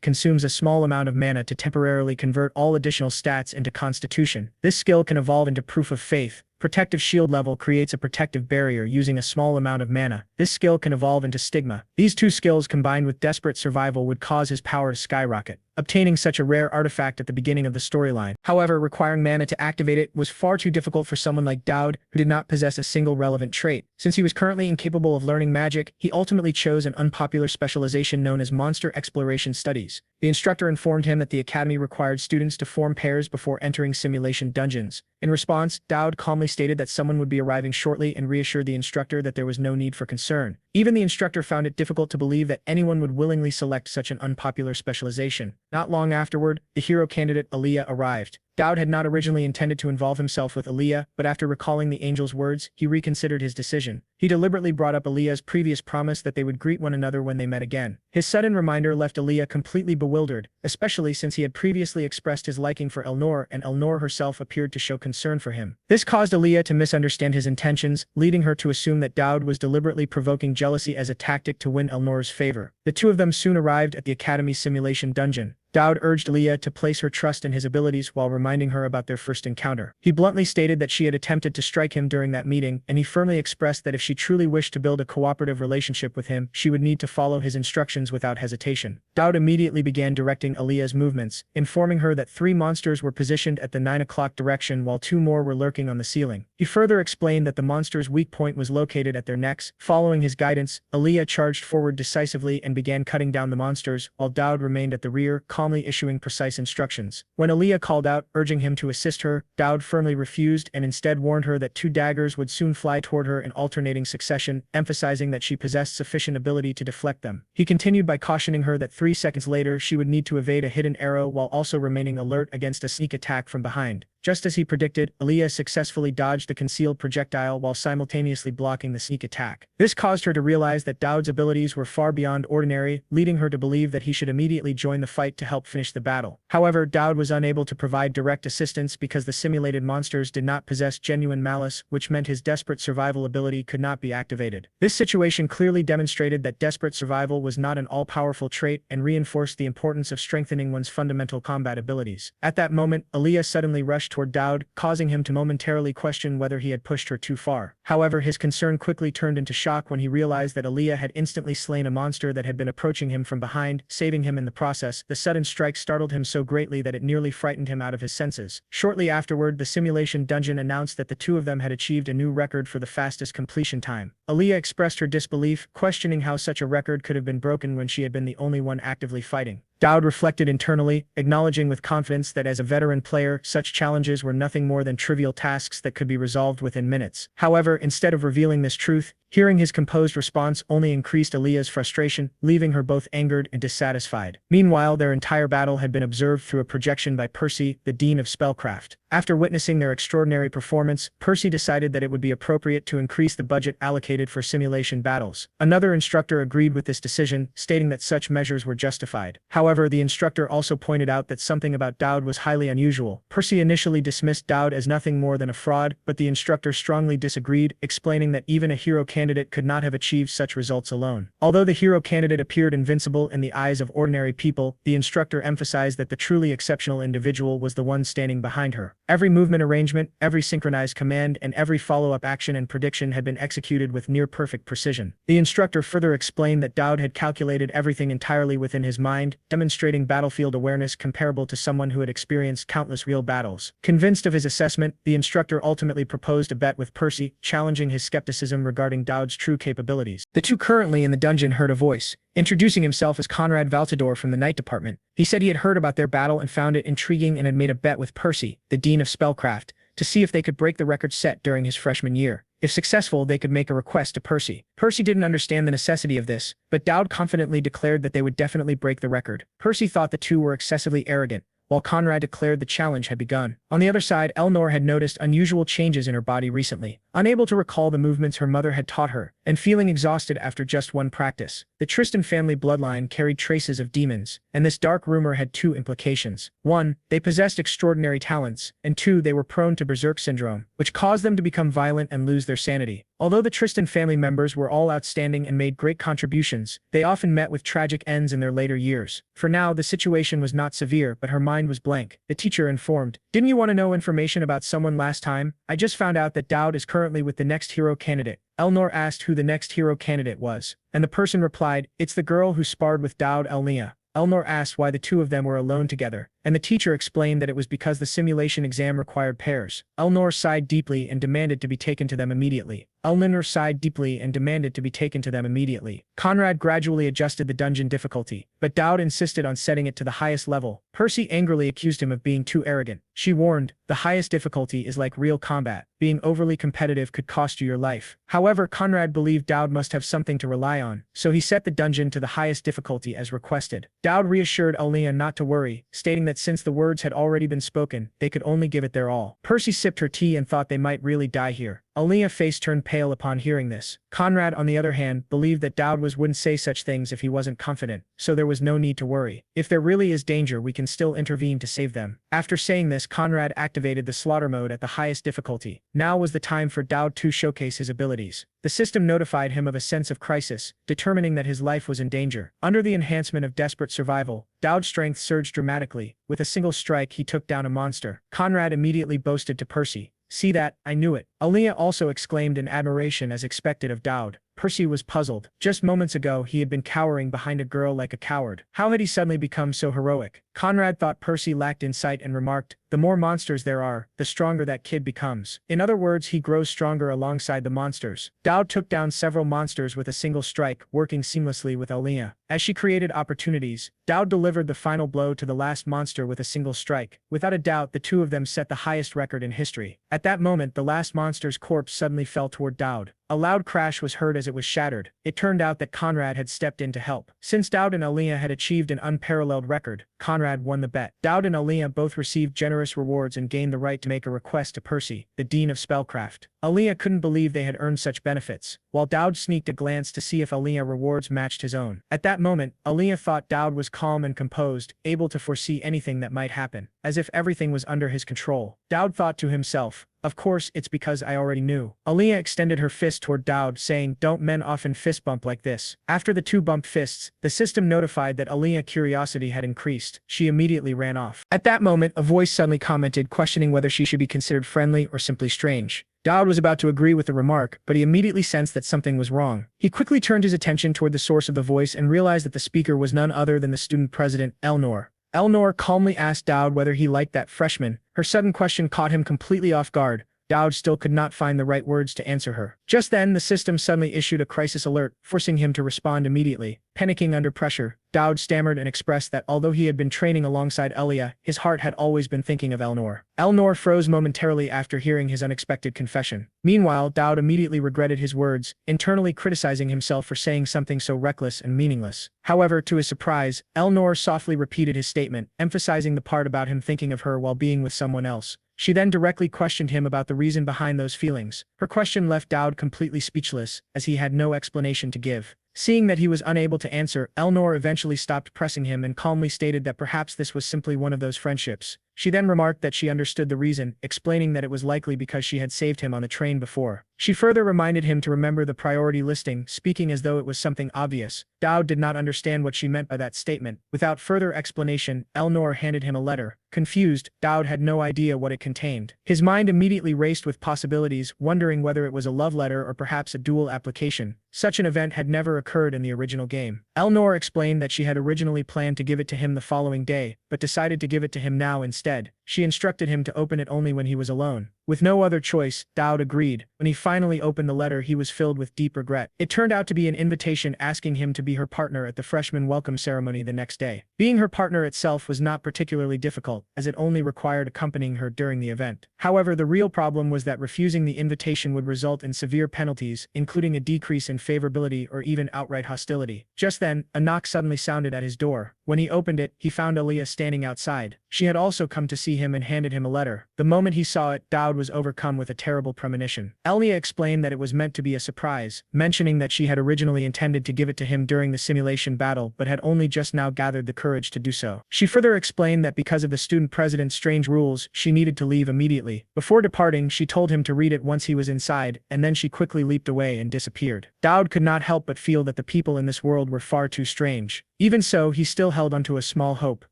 consumes a small amount of mana to temporarily convert all additional stats into Constitution. This skill can evolve into Proof of Faith. Protective Shield level creates a protective barrier using a small amount of mana. This skill can evolve into Stigma. These 2 skills combined with Desperate Survival would cause his power to skyrocket, obtaining such a rare artifact at the beginning of the storyline. However, requiring mana to activate it was far too difficult for someone like Dowd, who did not possess a single relevant trait. Since he was currently incapable of learning magic, he ultimately chose an unpopular specialization known as Monster Exploration Studies. The instructor informed him that the academy required students to form pairs before entering simulation dungeons. In response, Dowd calmly stated that someone would be arriving shortly and reassured the instructor that there was no need for concern. Even the instructor found it difficult to believe that anyone would willingly select such an unpopular specialization. Not long afterward, the hero candidate Aaliyah arrived. Dowd had not originally intended to involve himself with Aaliyah, but after recalling the angel's words, he reconsidered his decision. He deliberately brought up Aaliyah's previous promise that they would greet one another when they met again. His sudden reminder left Aaliyah completely bewildered, especially since he had previously expressed his liking for Elnor, and Elnor herself appeared to show concern for him. This caused Aaliyah to misunderstand his intentions, leading her to assume that Dowd was deliberately provoking jealousy as a tactic to win Elnor's favor. The two of them soon arrived at the Academy's simulation dungeon. Dowd urged Aaliyah to place her trust in his abilities while reminding her about their first encounter. He bluntly stated that she had attempted to strike him during that meeting, and he firmly expressed that if she truly wished to build a cooperative relationship with him, she would need to follow his instructions without hesitation. Dowd immediately began directing Aaliyah's movements, informing her that 3 monsters were positioned at the 9 o'clock direction while 2 more were lurking on the ceiling. He further explained that the monsters' weak point was located at their necks. Following his guidance, Aaliyah charged forward decisively and began cutting down the monsters, while Dowd remained at the rear, calmly issuing precise instructions. When Aaliyah called out, urging him to assist her, Dowd firmly refused and instead warned her that 2 daggers would soon fly toward her in alternating succession, emphasizing that she possessed sufficient ability to deflect them. He continued by cautioning her that 3 seconds later she would need to evade a hidden arrow while also remaining alert against a sneak attack from behind. Just as he predicted, Aaliyah successfully dodged the concealed projectile while simultaneously blocking the sneak attack. This caused her to realize that Dowd's abilities were far beyond ordinary, leading her to believe that he should immediately join the fight to help finish the battle. However, Dowd was unable to provide direct assistance because the simulated monsters did not possess genuine malice, which meant his desperate survival ability could not be activated. This situation clearly demonstrated that desperate survival was not an all-powerful trait and reinforced the importance of strengthening one's fundamental combat abilities. At that moment, Aaliyah suddenly rushed toward Dowd, causing him to momentarily question whether he had pushed her too far. However, his concern quickly turned into shock when he realized that Aaliyah had instantly slain a monster that had been approaching him from behind, saving him in the process. The sudden strike startled him so greatly that it nearly frightened him out of his senses. Shortly afterward, the simulation dungeon announced that the two of them had achieved a new record for the fastest completion time. Aaliyah expressed her disbelief, questioning how such a record could have been broken when she had been the only one actively fighting. Dowd reflected internally, acknowledging with confidence that as a veteran player, such challenges were nothing more than trivial tasks that could be resolved within minutes. However, instead of revealing this truth, hearing his composed response only increased Aaliyah's frustration, leaving her both angered and dissatisfied. Meanwhile, their entire battle had been observed through a projection by Percy, the Dean of Spellcraft. After witnessing their extraordinary performance, Percy decided that it would be appropriate to increase the budget allocated for simulation battles. Another instructor agreed with this decision, stating that such measures were justified. However, the instructor also pointed out that something about Dowd was highly unusual. Percy initially dismissed Dowd as nothing more than a fraud, but the instructor strongly disagreed, explaining that even a hero candidate could not have achieved such results alone. Although the hero candidate appeared invincible in the eyes of ordinary people, the instructor emphasized that the truly exceptional individual was the one standing behind her. Every movement arrangement, every synchronized command, and every follow-up action and prediction had been executed with near-perfect precision. The instructor further explained that Dowd had calculated everything entirely within his mind, demonstrating battlefield awareness comparable to someone who had experienced countless real battles. Convinced of his assessment, the instructor ultimately proposed a bet with Percy, challenging his skepticism regarding Dowd's true capabilities. The two currently in the dungeon heard a voice, introducing himself as Conrad Valtador from the Night Department. He said he had heard about their battle and found it intriguing and had made a bet with Percy, the Dean of Spellcraft, to see if they could break the record set during his freshman year. If successful, they could make a request to Percy. Percy didn't understand the necessity of this, but Dowd confidently declared that they would definitely break the record. Percy thought the two were excessively arrogant, while Conrad declared the challenge had begun. On the other side, Elnor had noticed unusual changes in her body recently. Unable to recall the movements her mother had taught her, and feeling exhausted after just one practice, the Tristan family bloodline carried traces of demons, and this dark rumor had two implications. One, they possessed extraordinary talents, and two, they were prone to berserk syndrome, which caused them to become violent and lose their sanity. Although the Tristan family members were all outstanding and made great contributions, they often met with tragic ends in their later years. For now, the situation was not severe, but her mind was blank. The teacher informed, "Didn't you want to know information about someone last time? I just found out that Dowd is currently with the next hero candidate." Elnor asked who the next hero candidate was, and the person replied, "It's the girl who sparred with Dowd, Elnia." Elnor asked why the two of them were alone together, and the teacher explained that it was because the simulation exam required pairs. Elnor sighed deeply and demanded to be taken to them immediately. Elnor sighed deeply and demanded to be taken to them immediately. Conrad gradually adjusted the dungeon difficulty, but Dowd insisted on setting it to the highest level. Percy angrily accused him of being too arrogant. She warned, "The highest difficulty is like real combat. Being overly competitive could cost you your life." However, Conrad believed Dowd must have something to rely on, so he set the dungeon to the highest difficulty as requested. Dowd reassured Elnia not to worry, stating that since the words had already been spoken, they could only give it their all. Percy sipped her tea and thought they might really die here. Elnia's face turned pale upon hearing this. Conrad, on the other hand, believed that Dowd wouldn't say such things if he wasn't confident, so there was no need to worry. If there really is danger, we can still intervene to save them. After saying this, Conrad activated the slaughter mode at the highest difficulty. Now was the time for Dowd to showcase his abilities. The system notified him of a sense of crisis, determining that his life was in danger. Under the enhancement of desperate survival, Dowd's strength surged dramatically. With a single strike, he took down a monster. Conrad immediately boasted to Percy, "See that? I knew it." Elnia also exclaimed in admiration as expected of Dowd. Percy was puzzled. Just moments ago, he had been cowering behind a girl like a coward. How had he suddenly become so heroic? Conrad thought Percy lacked insight and remarked, "The more monsters there are, the stronger that kid becomes." In other words, he grows stronger alongside the monsters. Dowd took down several monsters with a single strike, working seamlessly with Elnia. As she created opportunities, Dowd delivered the final blow to the last monster with a single strike. Without a doubt, the two of them set the highest record in history. At that moment, the last monster's corpse suddenly fell toward Dowd. A loud crash was heard as it was shattered. It turned out that Conrad had stepped in to help. Since Dowd and Elnia had achieved an unparalleled record, Conrad won the bet. Dowd and Elnia both received generous rewards and gained the right to make a request to Percy, the Dean of Spellcraft. Aaliyah couldn't believe they had earned such benefits, while Dowd sneaked a glance to see if Aaliyah rewards matched his own. At that moment, Aaliyah thought Dowd was calm and composed, able to foresee anything that might happen, as if everything was under his control. Dowd thought to himself, "Of course, it's because I already knew." Aaliyah extended her fist toward Dowd, saying, "Don't men often fist bump like this?" After the two bumped fists, the system notified that Aaliyah's curiosity had increased. She immediately ran off. At that moment, a voice suddenly commented, questioning whether she should be considered friendly or simply strange. Dowd was about to agree with the remark, but he immediately sensed that something was wrong. He quickly turned his attention toward the source of the voice and realized that the speaker was none other than the student president, Elnor. Elnor calmly asked Dowd whether he liked that freshman. Her sudden question caught him completely off guard. Dowd still could not find the right words to answer her. Just then, the system suddenly issued a crisis alert, forcing him to respond immediately. Panicking under pressure, Dowd stammered and expressed that although he had been training alongside Aaliyah, his heart had always been thinking of Elnor. Elnor froze momentarily after hearing his unexpected confession. Meanwhile, Dowd immediately regretted his words, internally criticizing himself for saying something so reckless and meaningless. However, to his surprise, Elnor softly repeated his statement, emphasizing the part about him thinking of her while being with someone else. She then directly questioned him about the reason behind those feelings. Her question left Dowd completely speechless, as he had no explanation to give. Seeing that he was unable to answer, Elnor eventually stopped pressing him and calmly stated that perhaps this was simply one of those friendships. She then remarked that she understood the reason, explaining that it was likely because she had saved him on the train before. She further reminded him to remember the priority listing, speaking as though it was something obvious. Dowd did not understand what she meant by that statement. Without further explanation, Elnor handed him a letter. Confused, Dowd had no idea what it contained. His mind immediately raced with possibilities, wondering whether it was a love letter or perhaps a duel application. Such an event had never occurred in the original game. Elnor explained that she had originally planned to give it to him the following day, but decided to give it to him now instead. She instructed him to open it only when he was alone. With no other choice, Dowd agreed. When he finally opened the letter, he was filled with deep regret. It turned out to be an invitation asking him to be her partner at the freshman welcome ceremony the next day. Being her partner itself was not particularly difficult, as it only required accompanying her during the event. However, the real problem was that refusing the invitation would result in severe penalties, including a decrease in favorability or even outright hostility. Just then, a knock suddenly sounded at his door. When he opened it, he found Aaliyah standing outside. She had also come to see him and handed him a letter. The moment he saw it, Dowd was overcome with a terrible premonition. Aaliyah explained that it was meant to be a surprise, mentioning that she had originally intended to give it to him during the simulation battle but had only just now gathered the courage to do so. She further explained that because of the student president's strange rules, she needed to leave immediately. Before departing, she told him to read it once he was inside, and then she quickly leaped away and disappeared. Dowd could not help but feel that the people in this world were far too strange. Even so, he still held onto a small hope.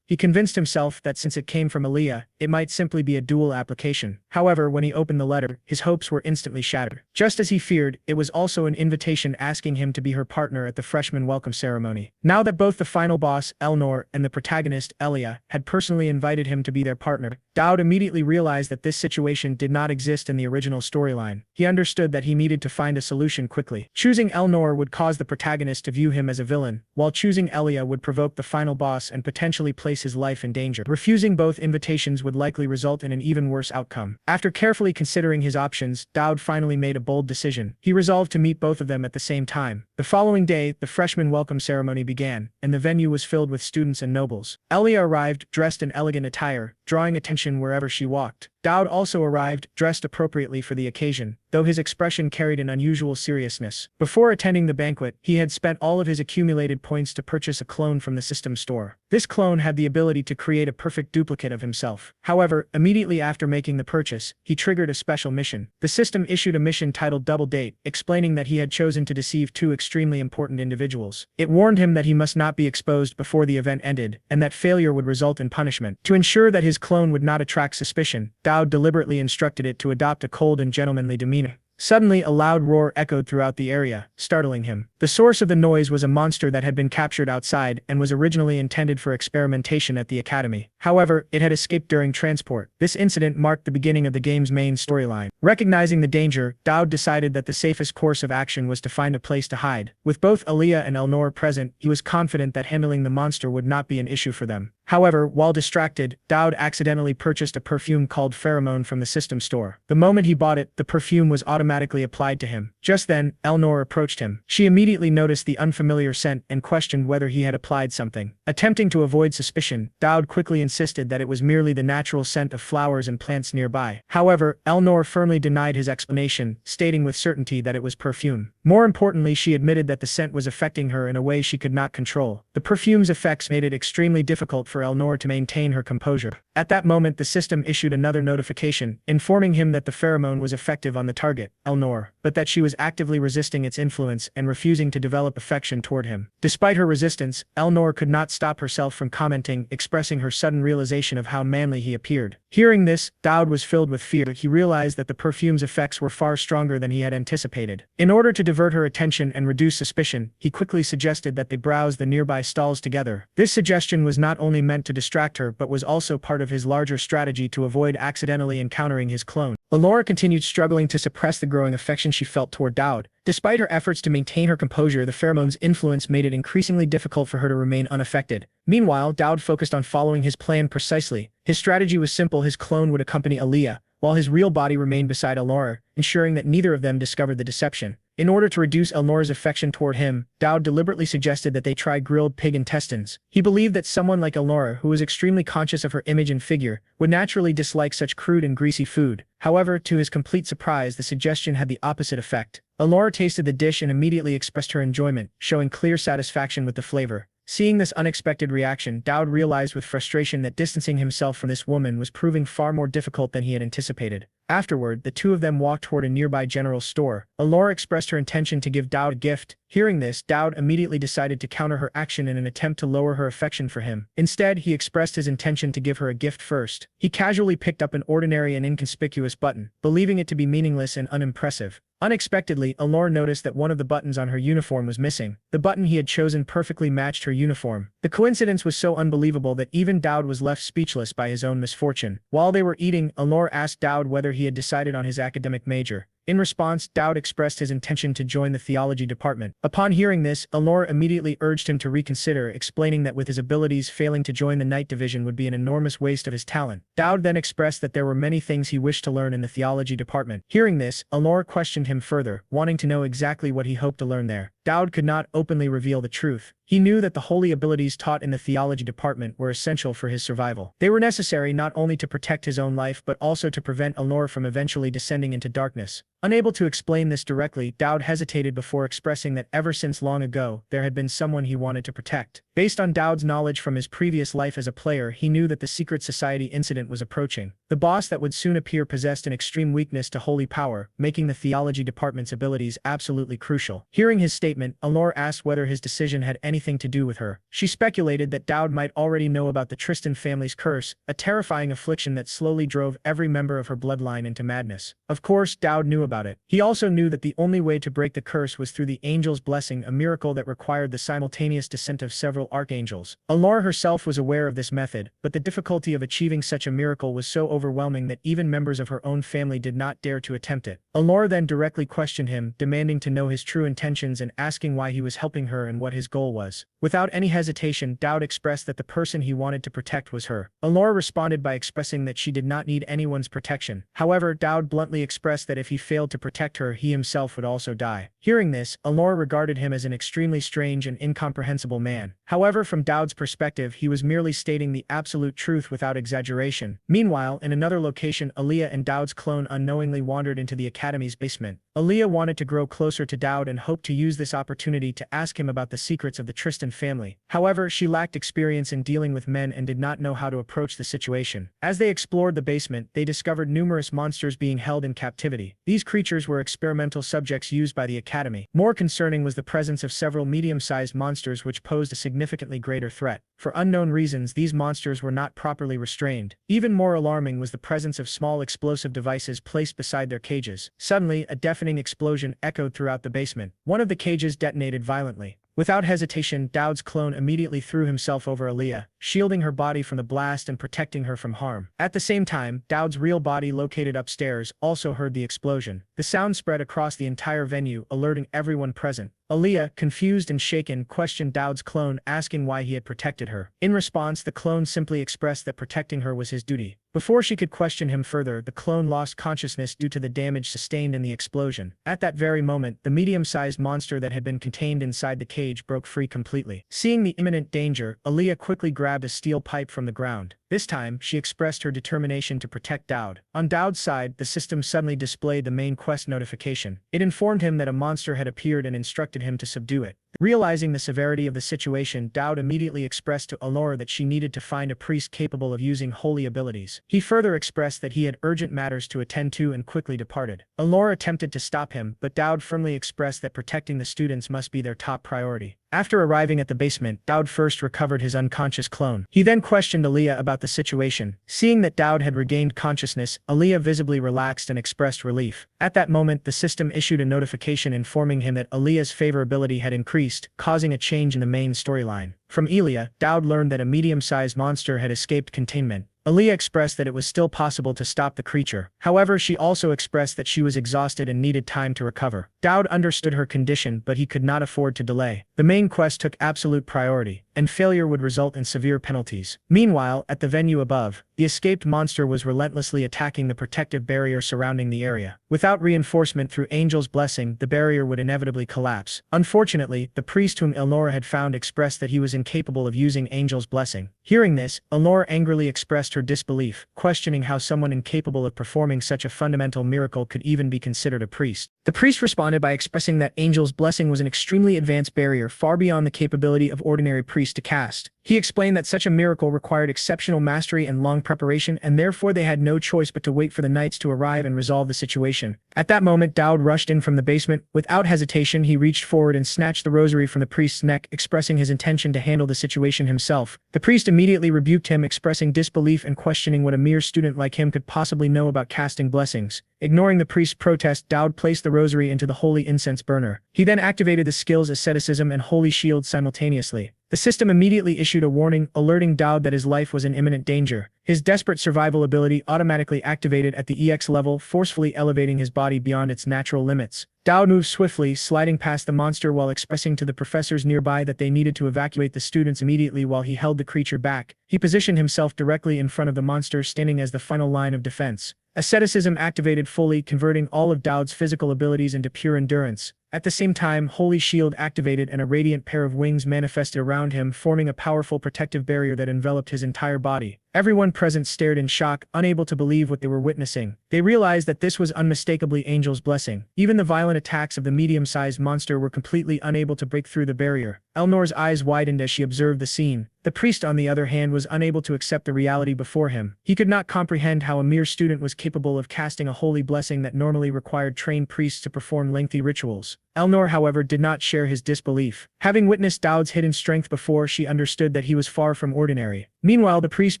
He convinced himself that since it came from Aaliyah, it might simply be a dual application. However, when he opened the letter, his hopes were instantly shattered. Just as he feared, it was also an invitation asking him to be her partner at the freshman welcome ceremony. Now that both the final boss, Elnor, and the protagonist, Aaliyah, had personally invited him to be their partner, Dowd immediately realized that this situation did not exist in the original storyline. He understood that he needed to find a solution quickly. Choosing Elnor would cause the protagonist to view him as a villain, while choosing Aaliyah would provoke the final boss and potentially place his life in danger. Refusing both invitations would likely result in an even worse outcome. After carefully considering his options, Dowd finally made a bold decision. He resolved to meet both of them at the same time. The following day, the freshman welcome ceremony began, and the venue was filled with students and nobles. Aaliyah arrived, dressed in elegant attire, drawing attention wherever she walked. Dowd also arrived, dressed appropriately for the occasion, though his expression carried an unusual seriousness. Before attending the banquet, he had spent all of his accumulated points to purchase a clone from the system store. This clone had the ability to create a perfect duplicate of himself. However, immediately after making the purchase, he triggered a special mission. The system issued a mission titled Double Date, explaining that he had chosen to deceive two extremely important individuals. It warned him that he must not be exposed before the event ended, and that failure would result in punishment. To ensure that his clone would not attract suspicion, Dowd deliberately instructed it to adopt a cold and gentlemanly demeanor. Suddenly, a loud roar echoed throughout the area, startling him. The source of the noise was a monster that had been captured outside and was originally intended for experimentation at the academy. However, it had escaped during transport. This incident marked the beginning of the game's main storyline. Recognizing the danger, Dowd decided that the safest course of action was to find a place to hide. With both Aaliyah and Elnor present, he was confident that handling the monster would not be an issue for them. However, while distracted, Dowd accidentally purchased a perfume called Pheromone from the system store. The moment he bought it, the perfume was automatically applied to him. Just then, Elnor approached him. She immediately noticed the unfamiliar scent and questioned whether he had applied something. Attempting to avoid suspicion, Dowd quickly insisted insisted that it was merely the natural scent of flowers and plants nearby. However, Elnor firmly denied his explanation, stating with certainty that it was perfume. More importantly, she admitted that the scent was affecting her in a way she could not control. The perfume's effects made it extremely difficult for Elnor to maintain her composure. At that moment, the system issued another notification, informing him that the pheromone was effective on the target, Elnor, but that she was actively resisting its influence and refusing to develop affection toward him. Despite her resistance, Elnor could not stop herself from commenting, expressing her sudden realization of how manly he appeared. Hearing this, Dowd was filled with fear. He realized that the perfume's effects were far stronger than he had anticipated. In order to divert her attention and reduce suspicion, he quickly suggested that they browse the nearby stalls together. This suggestion was not only meant to distract her but was also part of his larger strategy to avoid accidentally encountering his clone. Elnor continued struggling to suppress the growing affection she felt toward Dowd. Despite her efforts to maintain her composure, the pheromone's influence made it increasingly difficult for her to remain unaffected. Meanwhile, Dowd focused on following his plan precisely. His strategy was simple: his clone would accompany Aaliyah, while his real body remained beside Elnor, ensuring that neither of them discovered the deception. In order to reduce Elnor's affection toward him, Dowd deliberately suggested that they try grilled pig intestines. He believed that someone like Elnor, who was extremely conscious of her image and figure, would naturally dislike such crude and greasy food. However, to his complete surprise, the suggestion had the opposite effect. Elnor tasted the dish and immediately expressed her enjoyment, showing clear satisfaction with the flavor. Seeing this unexpected reaction, Dowd realized with frustration that distancing himself from this woman was proving far more difficult than he had anticipated. Afterward, the two of them walked toward a nearby general store. Elnor expressed her intention to give Dowd a gift. Hearing this, Dowd immediately decided to counter her action in an attempt to lower her affection for him. Instead, he expressed his intention to give her a gift first. He casually picked up an ordinary and inconspicuous button, believing it to be meaningless and unimpressive. Unexpectedly, Elnor noticed that one of the buttons on her uniform was missing. The button he had chosen perfectly matched her uniform. The coincidence was so unbelievable that even Dowd was left speechless by his own misfortune. While they were eating, Elnor asked Dowd whether he had decided on his academic major. In response, Dowd expressed his intention to join the theology department. Upon hearing this, Elnor immediately urged him to reconsider, explaining that with his abilities, failing to join the night division would be an enormous waste of his talent. Dowd then expressed that there were many things he wished to learn in the theology department. Hearing this, Elnor questioned him further, wanting to know exactly what he hoped to learn there. Dowd could not openly reveal the truth. He knew that the holy abilities taught in the theology department were essential for his survival. They were necessary not only to protect his own life but also to prevent Elnor from eventually descending into darkness. Unable to explain this directly, Dowd hesitated before expressing that ever since long ago, there had been someone he wanted to protect. Based on Dowd's knowledge from his previous life as a player, he knew that the secret society incident was approaching. The boss that would soon appear possessed an extreme weakness to holy power, making the theology department's abilities absolutely crucial. Hearing his statement, Elnor asked whether his decision had anything to do with her. She speculated that Dowd might already know about the Tristan family's curse, a terrifying affliction that slowly drove every member of her bloodline into madness. Of course, Dowd knew about it. He also knew that the only way to break the curse was through the angel's blessing, a miracle that required the simultaneous descent of several archangels. Elnor herself was aware of this method, but the difficulty of achieving such a miracle was so overwhelming that even members of her own family did not dare to attempt it. Elnor then directly questioned him, demanding to know his true intentions and asking why he was helping her and what his goal was. Without any hesitation, Dowd expressed that the person he wanted to protect was her. Elnor responded by expressing that she did not need anyone's protection. However, Dowd bluntly expressed that if he failed to protect her, he himself would also die. Hearing this, Elnor regarded him as an extremely strange and incomprehensible man. However, from Dowd's perspective, he was merely stating the absolute truth without exaggeration. Meanwhile, in another location, Aaliyah and Dowd's clone unknowingly wandered into the academy's basement. Aaliyah wanted to grow closer to Dowd and hoped to use this opportunity to ask him about the secrets of the Tristan family. However, she lacked experience in dealing with men and did not know how to approach the situation. As they explored the basement, they discovered numerous monsters being held in captivity. These creatures were experimental subjects used by the academy. More concerning was the presence of several medium-sized monsters which posed a significantly greater threat. For unknown reasons, these monsters were not properly restrained. Even more alarming was the presence of small explosive devices placed beside their cages. Suddenly, a deafening explosion echoed throughout the basement. One of the cages detonated violently. Without hesitation, Dowd's clone immediately threw himself over Aaliyah, shielding her body from the blast and protecting her from harm. At the same time, Dowd's real body located upstairs also heard the explosion. The sound spread across the entire venue, alerting everyone present. Aaliyah, confused and shaken, questioned Dowd's clone, asking why he had protected her. In response, the clone simply expressed that protecting her was his duty. Before she could question him further, the clone lost consciousness due to the damage sustained in the explosion. At that very moment, the medium-sized monster that had been contained inside the cage broke free completely. Seeing the imminent danger, Aaliyah quickly grabbed a steel pipe from the ground. This time, she expressed her determination to protect Dowd. On Dowd's side, the system suddenly displayed the main quest notification. It informed him that a monster had appeared and instructed him to subdue it. Realizing the severity of the situation, Dowd immediately expressed to Elnor that she needed to find a priest capable of using holy abilities. He further expressed that he had urgent matters to attend to and quickly departed. Elnor attempted to stop him, but Dowd firmly expressed that protecting the students must be their top priority. After arriving at the basement, Dowd first recovered his unconscious clone. He then questioned Aaliyah about the situation. Seeing that Dowd had regained consciousness, Aaliyah visibly relaxed and expressed relief. At that moment, the system issued a notification informing him that Aaliyah's favorability had increased, causing a change in the main storyline. From Elia, Dowd learned that a medium-sized monster had escaped containment. Aaliyah expressed that it was still possible to stop the creature. However, she also expressed that she was exhausted and needed time to recover. Dowd understood her condition, but he could not afford to delay. The main quest took absolute priority, and failure would result in severe penalties. Meanwhile, at the venue above, the escaped monster was relentlessly attacking the protective barrier surrounding the area. Without reinforcement through Angel's blessing, the barrier would inevitably collapse. Unfortunately, the priest whom Elnora had found expressed that he was incapable of using Angel's blessing. Hearing this, Elnora angrily expressed her disbelief, questioning how someone incapable of performing such a fundamental miracle could even be considered a priest. The priest responded by expressing that Angel's blessing was an extremely advanced barrier far beyond the capability of ordinary priests to cast. He explained that such a miracle required exceptional mastery and long preparation, and therefore they had no choice but to wait for the knights to arrive and resolve the situation. At that moment, Dowd rushed in from the basement. Without hesitation, he reached forward and snatched the rosary from the priest's neck, expressing his intention to handle the situation himself. The priest immediately rebuked him, expressing disbelief and questioning what a mere student like him could possibly know about casting blessings. Ignoring the priest's protest, Dowd placed the rosary into the holy incense burner. He then activated the skills Asceticism and Holy Shield simultaneously. The system immediately issued a warning, alerting Dowd that his life was in imminent danger. His desperate survival ability automatically activated at the EX level, forcefully elevating his body beyond its natural limits. Dowd moved swiftly, sliding past the monster while expressing to the professors nearby that they needed to evacuate the students immediately while he held the creature back. He positioned himself directly in front of the monster, standing as the final line of defense. Asceticism activated fully, converting all of Dowd's physical abilities into pure endurance. At the same time, Holy Shield activated and a radiant pair of wings manifested around him, forming a powerful protective barrier that enveloped his entire body. Everyone present stared in shock, unable to believe what they were witnessing. They realized that this was unmistakably Angel's blessing. Even the violent attacks of the medium-sized monster were completely unable to break through the barrier. Elnor's eyes widened as she observed the scene. The priest, on the other hand, was unable to accept the reality before him. He could not comprehend how a mere student was capable of casting a holy blessing that normally required trained priests to perform lengthy rituals. Elnor, however, did not share his disbelief. Having witnessed Dowd's hidden strength before, she understood that he was far from ordinary. Meanwhile, the priest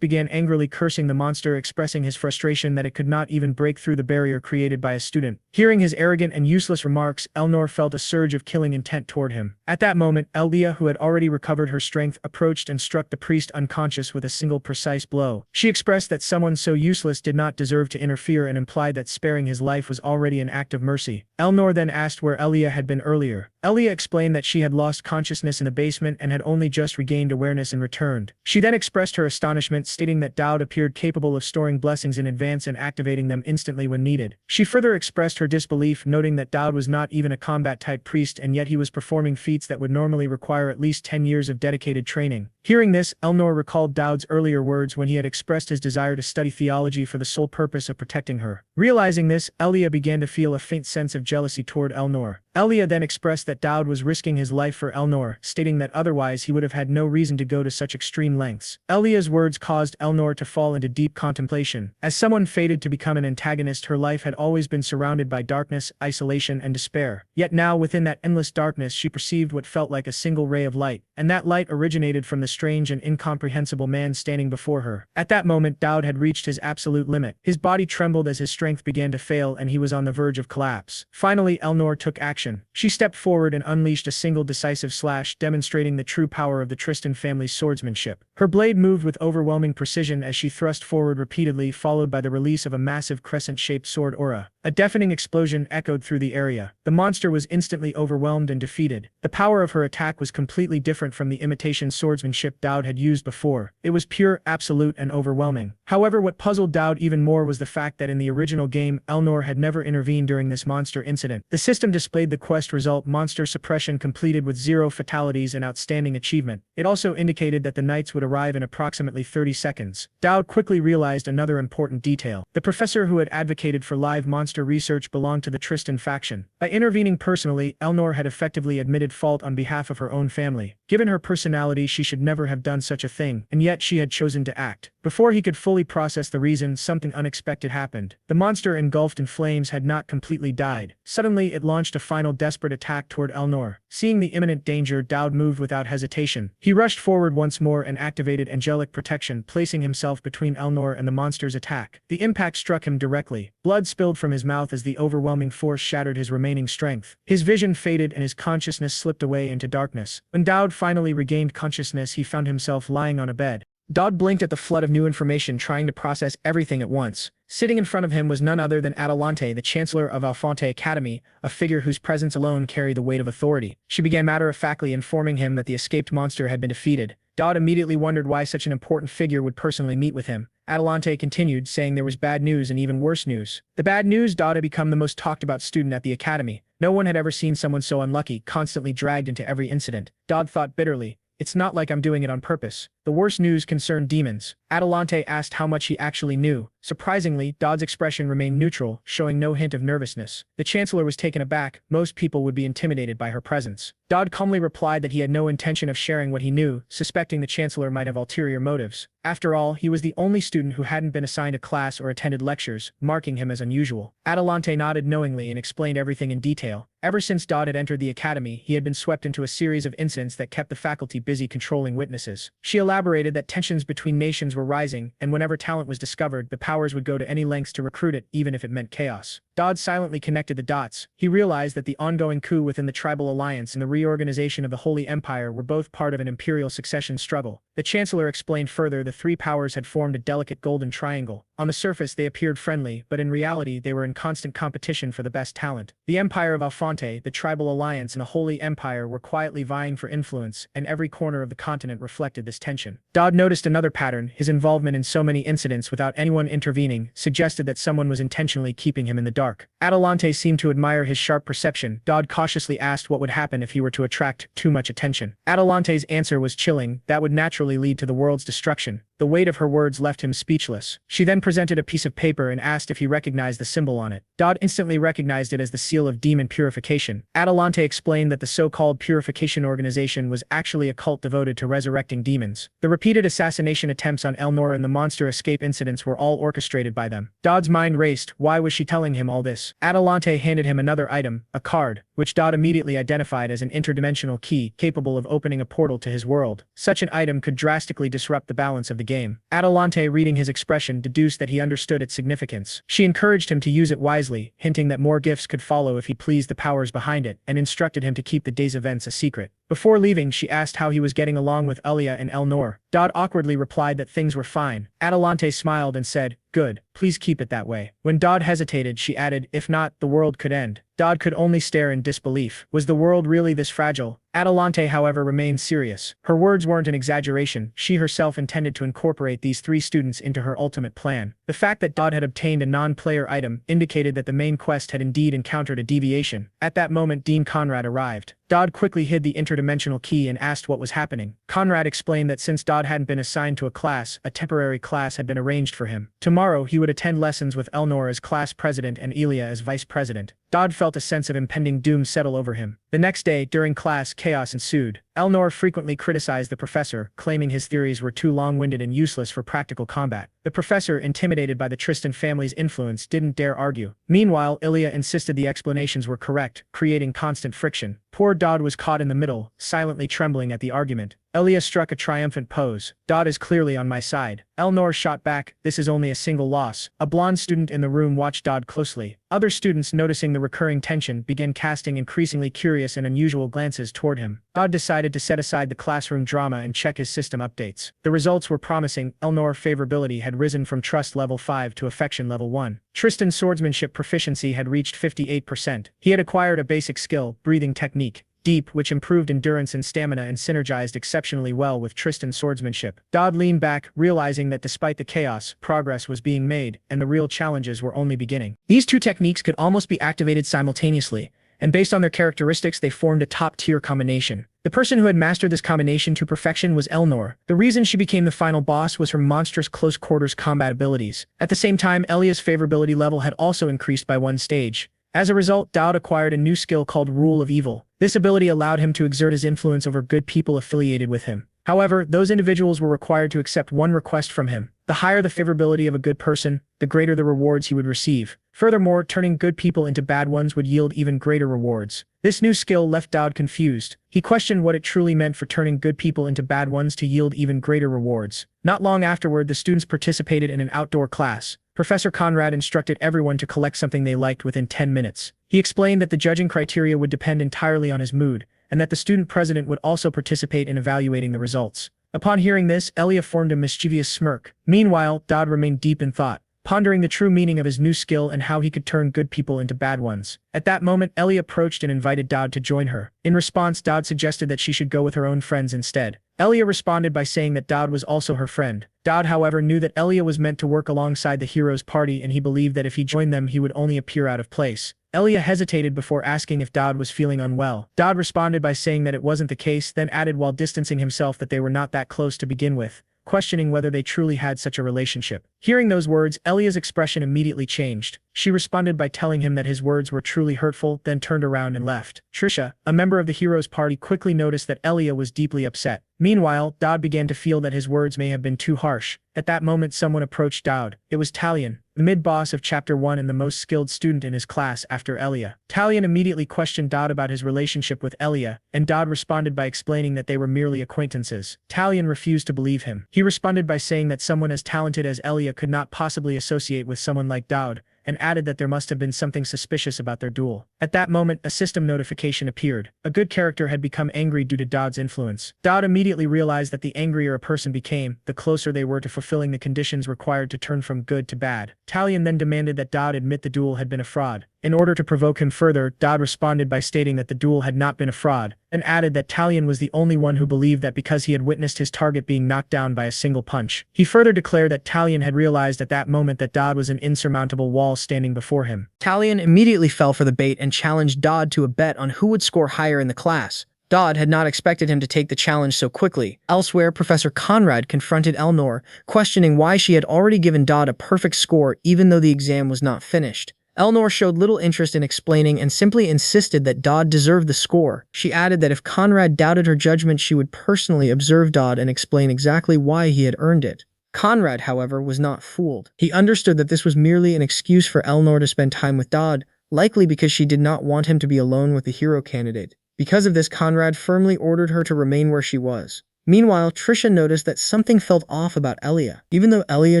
began angrily cursing the monster, expressing his frustration that it could not even break through the barrier created by a student. Hearing his arrogant and useless remarks, Elnor felt a surge of killing intent toward him. At that moment, Elia, who had already recovered her strength, approached and struck the priest unconscious with a single precise blow. She expressed that someone so useless did not deserve to interfere and implied that sparing his life was already an act of mercy. Elnor then asked where Elia had been earlier. Elia explained that she had lost consciousness in the basement and had only just regained awareness and returned. She then expressed her astonishment, stating that Dowd appeared capable of storing blessings in advance and activating them instantly when needed. She further expressed her disbelief, noting that Dowd was not even a combat-type priest, and yet he was performing feats that would normally require at least 10 years of dedicated training. Hearing this, Elnor recalled Dowd's earlier words when he had expressed his desire to study theology for the sole purpose of protecting her. Realizing this, Elia began to feel a faint sense of jealousy toward Elnor. Elia then expressed that Dowd was risking his life for Elnor, stating that otherwise he would have had no reason to go to such extreme lengths. Elia's words caused Elnor to fall into deep contemplation. As someone fated to become an antagonist, her life had always been surrounded by darkness, isolation, and despair. Yet now, within that endless darkness, she perceived what felt like a single ray of light, and that light originated from the strange and incomprehensible man standing before her. At that moment, Dowd had reached his absolute limit. His body trembled as his strength began to fail, and he was on the verge of collapse. Finally, Elnor took action. She stepped forward and unleashed a single decisive slash, demonstrating the true power of the Tristan family's swordsmanship. Her blade moved with overwhelming precision as she thrust forward repeatedly, followed by the release of a massive crescent-shaped sword aura. A deafening explosion echoed through the area. The monster was instantly overwhelmed and defeated. The power of her attack was completely different from the imitation swordsmanship Dowd had used before. It was pure, absolute, and overwhelming. However, what puzzled Dowd even more was the fact that in the original game, Elnor had never intervened during this monster incident. The system displayed the quest result monster suppression completed with 0 fatalities and outstanding achievement. It also indicated that the knights would arrive in approximately 30 seconds. Dowd quickly realized another important detail. The professor who had advocated for live monster research belonged to the Tristan faction. By intervening personally, Elnor had effectively admitted fault on behalf of her own family. Given her personality, she should never have done such a thing, and yet she had chosen to act. Before he could fully process the reason, something unexpected happened. The monster engulfed in flames had not completely died. Suddenly, it launched a final desperate attack toward Elnor. Seeing the imminent danger, Dowd moved without hesitation. He rushed forward once more and activated angelic protection, placing himself between Elnor and the monster's attack. The impact struck him directly. Blood spilled from his mouth as the overwhelming force shattered his remaining strength. His vision faded and his consciousness slipped away into darkness. When Dowd finally regained consciousness, he found himself lying on a bed. Dowd blinked at the flood of new information, trying to process everything at once. Sitting in front of him was none other than Adelante, the Chancellor of Alfonte Academy, a figure whose presence alone carried the weight of authority. She began matter-of-factly informing him that the escaped monster had been defeated. Dowd immediately wondered why such an important figure would personally meet with him. Adelante continued, saying there was bad news and even worse news. The bad news: Dowd had become the most talked-about student at the academy. No one had ever seen someone so unlucky, constantly dragged into every incident. Dowd thought bitterly, "It's not like I'm doing it on purpose." The worst news concerned demons. Adelante asked how much he actually knew. Surprisingly, Dowd's expression remained neutral, showing no hint of nervousness. The Chancellor was taken aback. Most people would be intimidated by her presence. Dowd calmly replied that he had no intention of sharing what he knew, suspecting the Chancellor might have ulterior motives. After all, he was the only student who hadn't been assigned a class or attended lectures, marking him as unusual. Adelante nodded knowingly and explained everything in detail. Ever since Dowd had entered the academy, he had been swept into a series of incidents that kept the faculty busy controlling witnesses. She elaborated that tensions between nations were rising, and whenever talent was discovered, the powers would go to any lengths to recruit it, even if it meant chaos. Dowd silently connected the dots. He realized that the ongoing coup within the Tribal Alliance and the reorganization of the Holy Empire were both part of an imperial succession struggle. The Chancellor explained further the three powers had formed a delicate golden triangle. On the surface, they appeared friendly, but in reality, they were in constant competition for the best talent. The Empire of Alfonte, the Tribal Alliance, and the Holy Empire were quietly vying for influence, and every corner of the continent reflected this tension. Dowd noticed another pattern. His involvement in so many incidents without anyone intervening suggested that someone was intentionally keeping him in the dark. Adelante seemed to admire his sharp perception. Dowd cautiously asked what would happen if he were to attract too much attention. Adelante's answer was chilling. That would naturally lead to the world's destruction. The weight of her words left him speechless. She then presented a piece of paper and asked if he recognized the symbol on it. Dowd instantly recognized it as the seal of demon purification. Adelante explained that the so-called purification organization was actually a cult devoted to resurrecting demons. The repeated assassination attempts on Elnor and the monster escape incidents were all orchestrated by them. Dowd's mind raced. Why was she telling him all this? Adelante handed him another item, a card, which Dowd immediately identified as an interdimensional key capable of opening a portal to his world. Such an item could drastically disrupt the balance of the game. Adelante, reading his expression, deduced that he understood its significance. She encouraged him to use it wisely, hinting that more gifts could follow if he pleased the powers behind it, and instructed him to keep the day's events a secret. Before leaving, she asked how he was getting along with Elia and Elnor. Dowd awkwardly replied that things were fine. Adelante smiled and said, "Good, please keep it that way." When Dowd hesitated, she added, "If not, the world could end." Dowd could only stare in disbelief. Was the world really this fragile? Adelante, however, remained serious. Her words weren't an exaggeration. She herself intended to incorporate these three students into her ultimate plan. The fact that Dowd had obtained a non-player item indicated that the main quest had indeed encountered a deviation. At that moment, Dean Conrad arrived. Dowd quickly hid the interdimensional key and asked what was happening. Conrad explained that since Dowd hadn't been assigned to a class, a temporary class had been arranged for him. Tomorrow, he would attend lessons with Elnor as class president and Elia as vice president. Dowd felt a sense of impending doom settle over him. The next day, during class, chaos ensued. Elnor frequently criticized the professor, claiming his theories were too long-winded and useless for practical combat. The professor, intimidated by the Tristan family's influence, didn't dare argue. Meanwhile, Ilya insisted the explanations were correct, creating constant friction. Poor Dowd was caught in the middle, silently trembling at the argument. Elia struck a triumphant pose. Dodd is clearly on my side. Elnor shot back, this is only a single loss. A blonde student in the room watched Dodd closely. Other students, noticing the recurring tension, began casting increasingly curious and unusual glances toward him. Dodd decided to set aside the classroom drama and check his system updates. The results were promising. Elnor's favorability had risen from trust level 5 to affection level 1. Tristan's swordsmanship proficiency had reached 58%. He had acquired a basic skill, breathing technique. Deep, which improved endurance and stamina and synergized exceptionally well with Tristan's swordsmanship. Dodd leaned back, realizing that despite the chaos, progress was being made, and the real challenges were only beginning. These two techniques could almost be activated simultaneously, and based on their characteristics they formed a top-tier combination. The person who had mastered this combination to perfection was Elnor. The reason she became the final boss was her monstrous close-quarters combat abilities. At the same time, Elia's favorability level had also increased by 1 stage. As a result, Dodd acquired a new skill called Rule of Evil. This ability allowed him to exert his influence over good people affiliated with him. However, those individuals were required to accept one request from him. The higher the favorability of a good person, the greater the rewards he would receive. Furthermore, turning good people into bad ones would yield even greater rewards. This new skill left Dodd confused. He questioned what it truly meant for turning good people into bad ones to yield even greater rewards. Not long afterward, the students participated in an outdoor class. Professor Conrad instructed everyone to collect something they liked within 10 minutes. He explained that the judging criteria would depend entirely on his mood, and that the student president would also participate in evaluating the results. Upon hearing this, Elia formed a mischievous smirk. Meanwhile, Dodd remained deep in thought, pondering the true meaning of his new skill and how he could turn good people into bad ones. At that moment, Elia approached and invited Dodd to join her. In response, Dodd suggested that she should go with her own friends instead. Elia responded by saying that Dodd was also her friend. Dodd, however, knew that Elia was meant to work alongside the hero's party, and he believed that if he joined them he would only appear out of place. Elia hesitated before asking if Dodd was feeling unwell. Dodd responded by saying that it wasn't the case, then added while distancing himself that they were not that close to begin with, questioning whether they truly had such a relationship. Hearing those words, Elia's expression immediately changed. She responded by telling him that his words were truly hurtful, then turned around and left. Trisha, a member of the hero's party, quickly noticed that Elia was deeply upset. Meanwhile, Dodd began to feel that his words may have been too harsh. At that moment, someone approached Dodd. It was Talion, the mid-boss of Chapter 1 and the most skilled student in his class after Elia. Talion immediately questioned Dodd about his relationship with Elia, and Dodd responded by explaining that they were merely acquaintances. Talion refused to believe him. He responded by saying that someone as talented as Elia could not possibly associate with someone like Dodd, and added that there must have been something suspicious about their duel. At that moment, a system notification appeared. A good character had become angry due to Dodd's influence. Dodd immediately realized that the angrier a person became, the closer they were to fulfilling the conditions required to turn from good to bad. Talion then demanded that Dodd admit the duel had been a fraud. In order to provoke him further, Dodd responded by stating that the duel had not been a fraud, and added that Talion was the only one who believed that because he had witnessed his target being knocked down by a single punch. He further declared that Talion had realized at that moment that Dodd was an insurmountable wall standing before him. Talion immediately fell for the bait and challenged Dodd to a bet on who would score higher in the class. Dodd had not expected him to take the challenge so quickly. Elsewhere, Professor Conrad confronted Elnor, questioning why she had already given Dodd a perfect score even though the exam was not finished. Elnor showed little interest in explaining and simply insisted that Dodd deserved the score. She added that if Conrad doubted her judgment, she would personally observe Dodd and explain exactly why he had earned it. Conrad, however, was not fooled. He understood that this was merely an excuse for Elnor to spend time with Dodd, likely because she did not want him to be alone with the hero candidate. Because of this, Conrad firmly ordered her to remain where she was. Meanwhile, Trisha noticed that something felt off about Elia. Even though Elia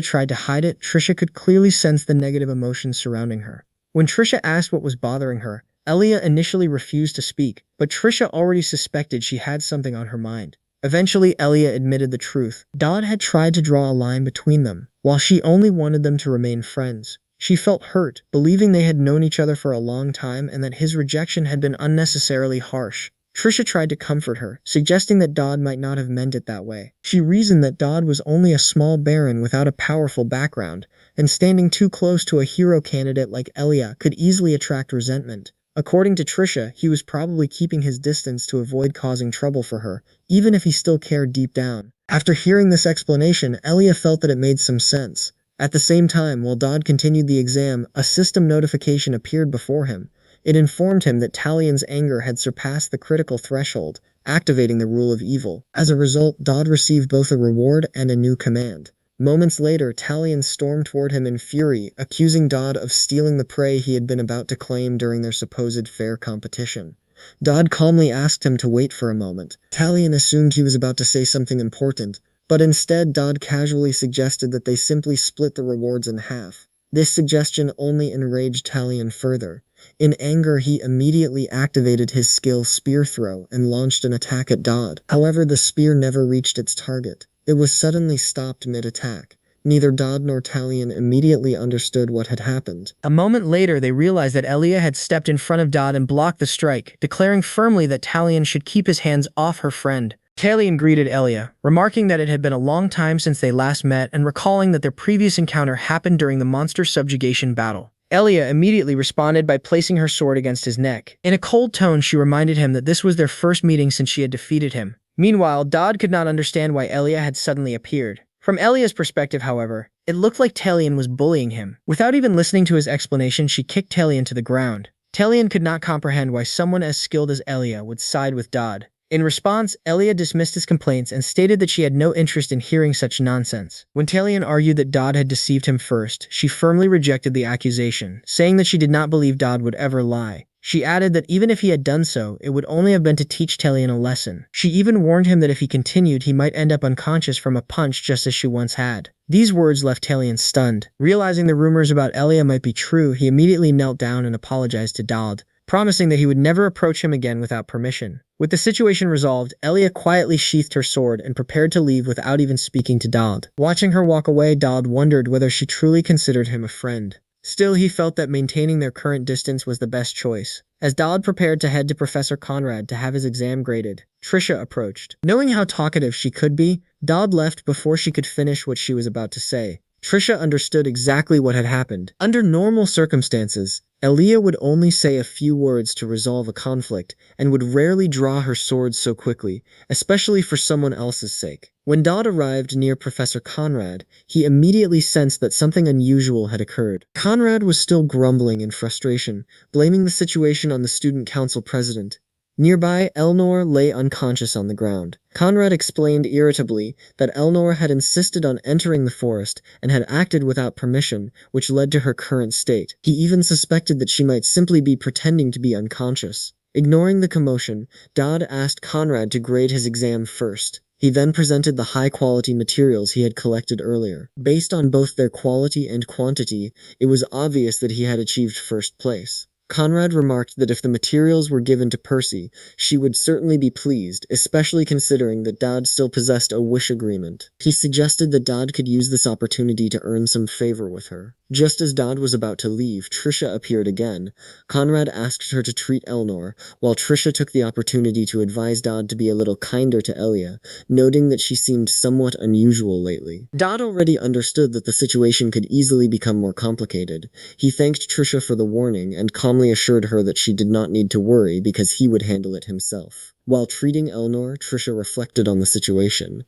tried to hide it, Trisha could clearly sense the negative emotions surrounding her. When Trisha asked what was bothering her, Elia initially refused to speak, but Trisha already suspected she had something on her mind. Eventually, Elia admitted the truth. Dodd had tried to draw a line between them, while she only wanted them to remain friends. She felt hurt, believing they had known each other for a long time and that his rejection had been unnecessarily harsh. Trisha tried to comfort her, suggesting that Dodd might not have meant it that way. She reasoned that Dodd was only a small baron without a powerful background, and standing too close to a hero candidate like Elia could easily attract resentment. According to Trisha, he was probably keeping his distance to avoid causing trouble for her, even if he still cared deep down. After hearing this explanation, Elia felt that it made some sense. At the same time, while Dodd continued the exam, a system notification appeared before him. It informed him that Talion's anger had surpassed the critical threshold, activating the Rule of Evil. As a result, Dodd received both a reward and a new command. Moments later, Talion stormed toward him in fury, accusing Dodd of stealing the prey he had been about to claim during their supposed fair competition. Dodd calmly asked him to wait for a moment. Talion assumed he was about to say something important, but instead Dodd casually suggested that they simply split the rewards in half. This suggestion only enraged Talion further. In anger, he immediately activated his skill Spear Throw and launched an attack at Dodd. However, the spear never reached its target. It was suddenly stopped mid-attack. Neither Dodd nor Talion immediately understood what had happened. A moment later, they realized that Elia had stepped in front of Dodd and blocked the strike, declaring firmly that Talion should keep his hands off her friend. Talion greeted Elia, remarking that it had been a long time since they last met and recalling that their previous encounter happened during the monster subjugation battle. Elia immediately responded by placing her sword against his neck. In a cold tone, she reminded him that this was their first meeting since she had defeated him. Meanwhile, Dodd could not understand why Elia had suddenly appeared. From Elia's perspective, however, it looked like Talion was bullying him. Without even listening to his explanation, she kicked Talion to the ground. Talion could not comprehend why someone as skilled as Elia would side with Dodd. In response, Elia dismissed his complaints and stated that she had no interest in hearing such nonsense. When Talion argued that Dodd had deceived him first, she firmly rejected the accusation, saying that she did not believe Dodd would ever lie. She added that even if he had done so, it would only have been to teach Talion a lesson. She even warned him that if he continued, he might end up unconscious from a punch just as she once had. These words left Talion stunned. Realizing the rumors about Elia might be true, he immediately knelt down and apologized to Dodd, promising that he would never approach him again without permission. With the situation resolved, Elia quietly sheathed her sword and prepared to leave without even speaking to Dodd. Watching her walk away, Dodd wondered whether she truly considered him a friend. Still, he felt that maintaining their current distance was the best choice. As Dodd prepared to head to Professor Conrad to have his exam graded, Trisha approached. Knowing how talkative she could be, Dodd left before she could finish what she was about to say. Trisha understood exactly what had happened. Under normal circumstances, Elia would only say a few words to resolve a conflict and would rarely draw her sword so quickly, especially for someone else's sake. When Dodd arrived near Professor Conrad, he immediately sensed that something unusual had occurred. Conrad was still grumbling in frustration, blaming the situation on the student council president. Nearby, Elnor lay unconscious on the ground. Conrad explained irritably that Elnor had insisted on entering the forest and had acted without permission, which led to her current state. He even suspected that she might simply be pretending to be unconscious. Ignoring the commotion, Dodd asked Conrad to grade his exam first. He then presented the high-quality materials he had collected earlier. Based on both their quality and quantity, it was obvious that he had achieved first place. Conrad remarked that if the materials were given to Percy, she would certainly be pleased, especially considering that Dodd still possessed a wish agreement. He suggested that Dodd could use this opportunity to earn some favor with her. Just as Dodd was about to leave, Trisha appeared again. Conrad asked her to treat Elnor, while Trisha took the opportunity to advise Dodd to be a little kinder to Elia, noting that she seemed somewhat unusual lately. Dodd already understood that the situation could easily become more complicated. He thanked Trisha for the warning and calmly assured her that she did not need to worry because he would handle it himself. While treating Elnor, Trisha reflected on the situation.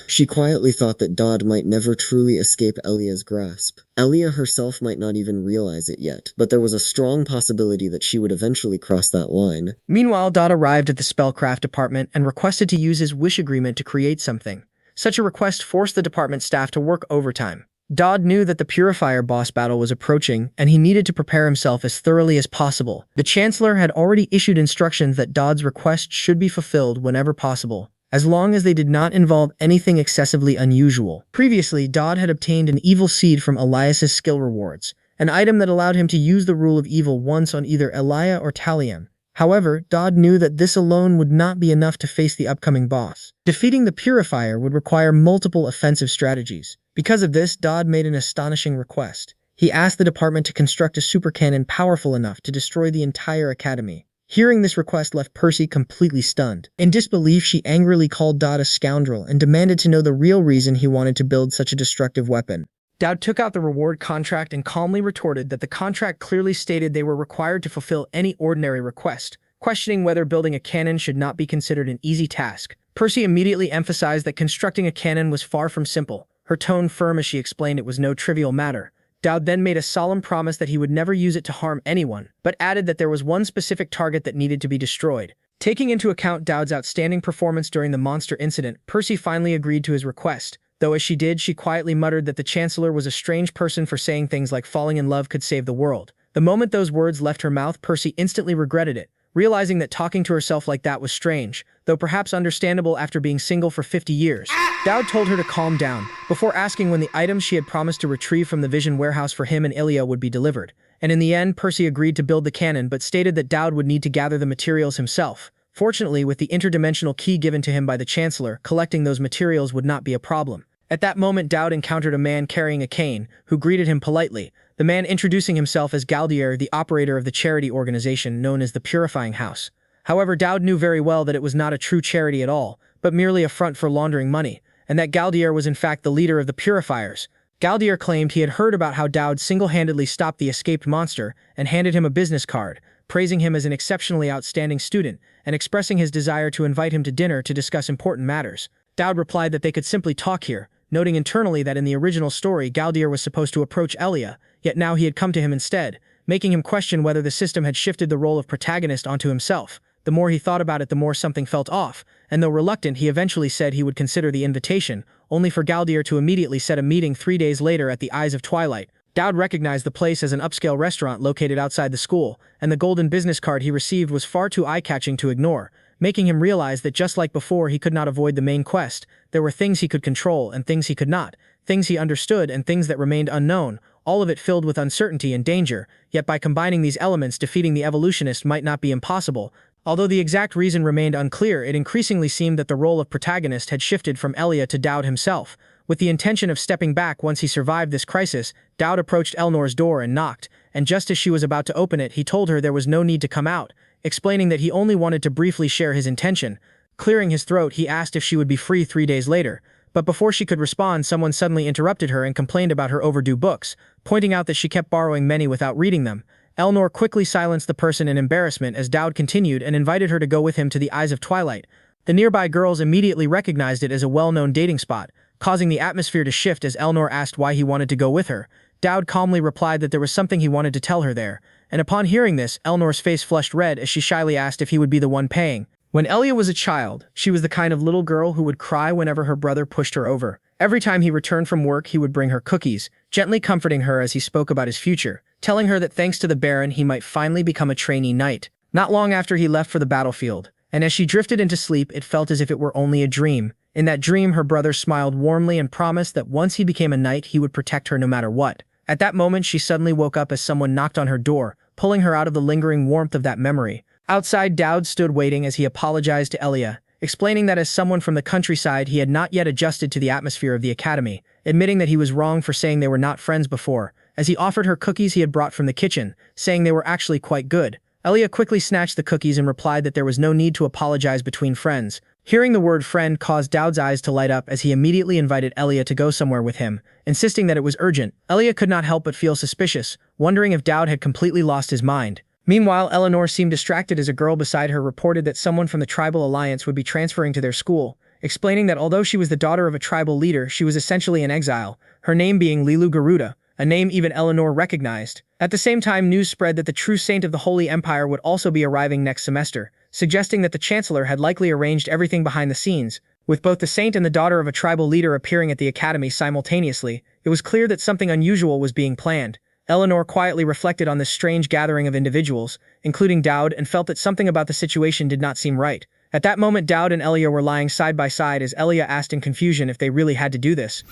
She quietly thought that Dodd might never truly escape Elia's grasp. Elia herself might not even realize it yet, but there was a strong possibility that she would eventually cross that line. Meanwhile, Dodd arrived at the spellcraft department and requested to use his wish agreement to create something. Such a request forced the department staff to work overtime. Dodd knew that the Purifier boss battle was approaching, and he needed to prepare himself as thoroughly as possible. The Chancellor had already issued instructions that Dodd's request should be fulfilled whenever possible, as long as they did not involve anything excessively unusual. Previously, Dodd had obtained an evil seed from Elias's skill rewards, an item that allowed him to use the rule of evil once on either Elia or Talion. However, Dodd knew that this alone would not be enough to face the upcoming boss. Defeating the Purifier would require multiple offensive strategies. Because of this, Dodd made an astonishing request. He asked the department to construct a supercannon powerful enough to destroy the entire academy. Hearing this request left Percy completely stunned. In disbelief, she angrily called Dodd a scoundrel and demanded to know the real reason he wanted to build such a destructive weapon. Dodd took out the reward contract and calmly retorted that the contract clearly stated they were required to fulfill any ordinary request, questioning whether building a cannon should not be considered an easy task. Percy immediately emphasized that constructing a cannon was far from simple, her tone firm as she explained it was no trivial matter. Dodd then made a solemn promise that he would never use it to harm anyone, but added that there was one specific target that needed to be destroyed. Taking into account Dodd's outstanding performance during the monster incident, Percy finally agreed to his request. Though as she did, she quietly muttered that the Chancellor was a strange person for saying things like falling in love could save the world. The moment those words left her mouth, Percy instantly regretted it, realizing that talking to herself like that was strange, though perhaps understandable after being single for 50 years. Dowd told her to calm down, before asking when the items she had promised to retrieve from the Vision warehouse for him and Ilya would be delivered. And in the end, Percy agreed to build the cannon but stated that Dowd would need to gather the materials himself. Fortunately, with the interdimensional key given to him by the Chancellor, collecting those materials would not be a problem. At that moment, Dowd encountered a man carrying a cane, who greeted him politely, the man introducing himself as Galdier, the operator of the charity organization known as the Purifying House. However, Dowd knew very well that it was not a true charity at all, but merely a front for laundering money, and that Galdier was in fact the leader of the Purifiers. Galdier claimed he had heard about how Dowd single-handedly stopped the escaped monster and handed him a business card, praising him as an exceptionally outstanding student and expressing his desire to invite him to dinner to discuss important matters. Dowd replied that they could simply talk here, noting internally that in the original story Galdier was supposed to approach Elia, yet now he had come to him instead, making him question whether the system had shifted the role of protagonist onto himself. The more he thought about it, the more something felt off, and though reluctant, he eventually said he would consider the invitation, only for Galdier to immediately set a meeting 3 days later at the Eyes of Twilight. Dowd recognized the place as an upscale restaurant located outside the school, and the golden business card he received was far too eye-catching to ignore, making him realize that just like before he could not avoid the main quest, there were things he could control and things he could not, things he understood and things that remained unknown, all of it filled with uncertainty and danger, yet by combining these elements defeating the evolutionist might not be impossible. Although the exact reason remained unclear, it increasingly seemed that the role of protagonist had shifted from Elia to Dowd himself. With the intention of stepping back once he survived this crisis, Dowd approached Elnor's door and knocked, and just as she was about to open it, he told her there was no need to come out, explaining that he only wanted to briefly share his intention. Clearing his throat, he asked if she would be free 3 days later. But before she could respond, someone suddenly interrupted her and complained about her overdue books, pointing out that she kept borrowing many without reading them. Elnor quickly silenced the person in embarrassment as Dowd continued and invited her to go with him to the Eyes of Twilight. The nearby girls immediately recognized it as a well-known dating spot, causing the atmosphere to shift as Elnor asked why he wanted to go with her. Dowd calmly replied that there was something he wanted to tell her there, and upon hearing this, Elnor's face flushed red as she shyly asked if he would be the one paying. When Elia was a child, she was the kind of little girl who would cry whenever her brother pushed her over. Every time he returned from work, he would bring her cookies, gently comforting her as he spoke about his future, telling her that thanks to the Baron he might finally become a trainee knight. Not long after he left for the battlefield, and as she drifted into sleep, it felt as if it were only a dream. In that dream, her brother smiled warmly and promised that once he became a knight, he would protect her no matter what. At that moment, she suddenly woke up as someone knocked on her door, pulling her out of the lingering warmth of that memory. Outside, Dowd stood waiting as he apologized to Elia, explaining that as someone from the countryside, he had not yet adjusted to the atmosphere of the academy, admitting that he was wrong for saying they were not friends before, as he offered her cookies he had brought from the kitchen, saying they were actually quite good. Elia quickly snatched the cookies and replied that there was no need to apologize between friends. Hearing the word friend caused Dowd's eyes to light up as he immediately invited Elia to go somewhere with him, insisting that it was urgent. Elia could not help but feel suspicious, wondering if Dowd had completely lost his mind. Meanwhile, Eleanor seemed distracted as a girl beside her reported that someone from the tribal alliance would be transferring to their school, explaining that although she was the daughter of a tribal leader, she was essentially in exile, her name being Lilu Garuda, a name even Eleanor recognized. At the same time, news spread that the true saint of the Holy Empire would also be arriving next semester, suggesting that the Chancellor had likely arranged everything behind the scenes. With both the saint and the daughter of a tribal leader appearing at the academy simultaneously, it was clear that something unusual was being planned. Eleanor quietly reflected on this strange gathering of individuals, including Dowd, and felt that something about the situation did not seem right. At that moment, Dowd and Elia were lying side by side as Elia asked in confusion if they really had to do this.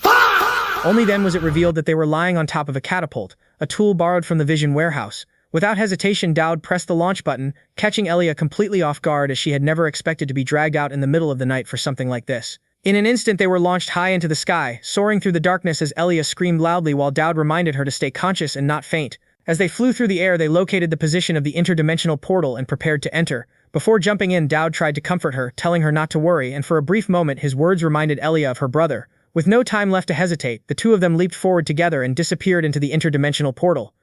Only then was it revealed that they were lying on top of a catapult, a tool borrowed from the Vision warehouse. Without hesitation, Dowd pressed the launch button, catching Elia completely off guard as she had never expected to be dragged out in the middle of the night for something like this. In an instant, they were launched high into the sky, soaring through the darkness as Elia screamed loudly while Dowd reminded her to stay conscious and not faint. As they flew through the air, they located the position of the interdimensional portal and prepared to enter. Before jumping in, Dowd tried to comfort her, telling her not to worry, and for a brief moment his words reminded Elia of her brother. With no time left to hesitate, the two of them leaped forward together and disappeared into the interdimensional portal.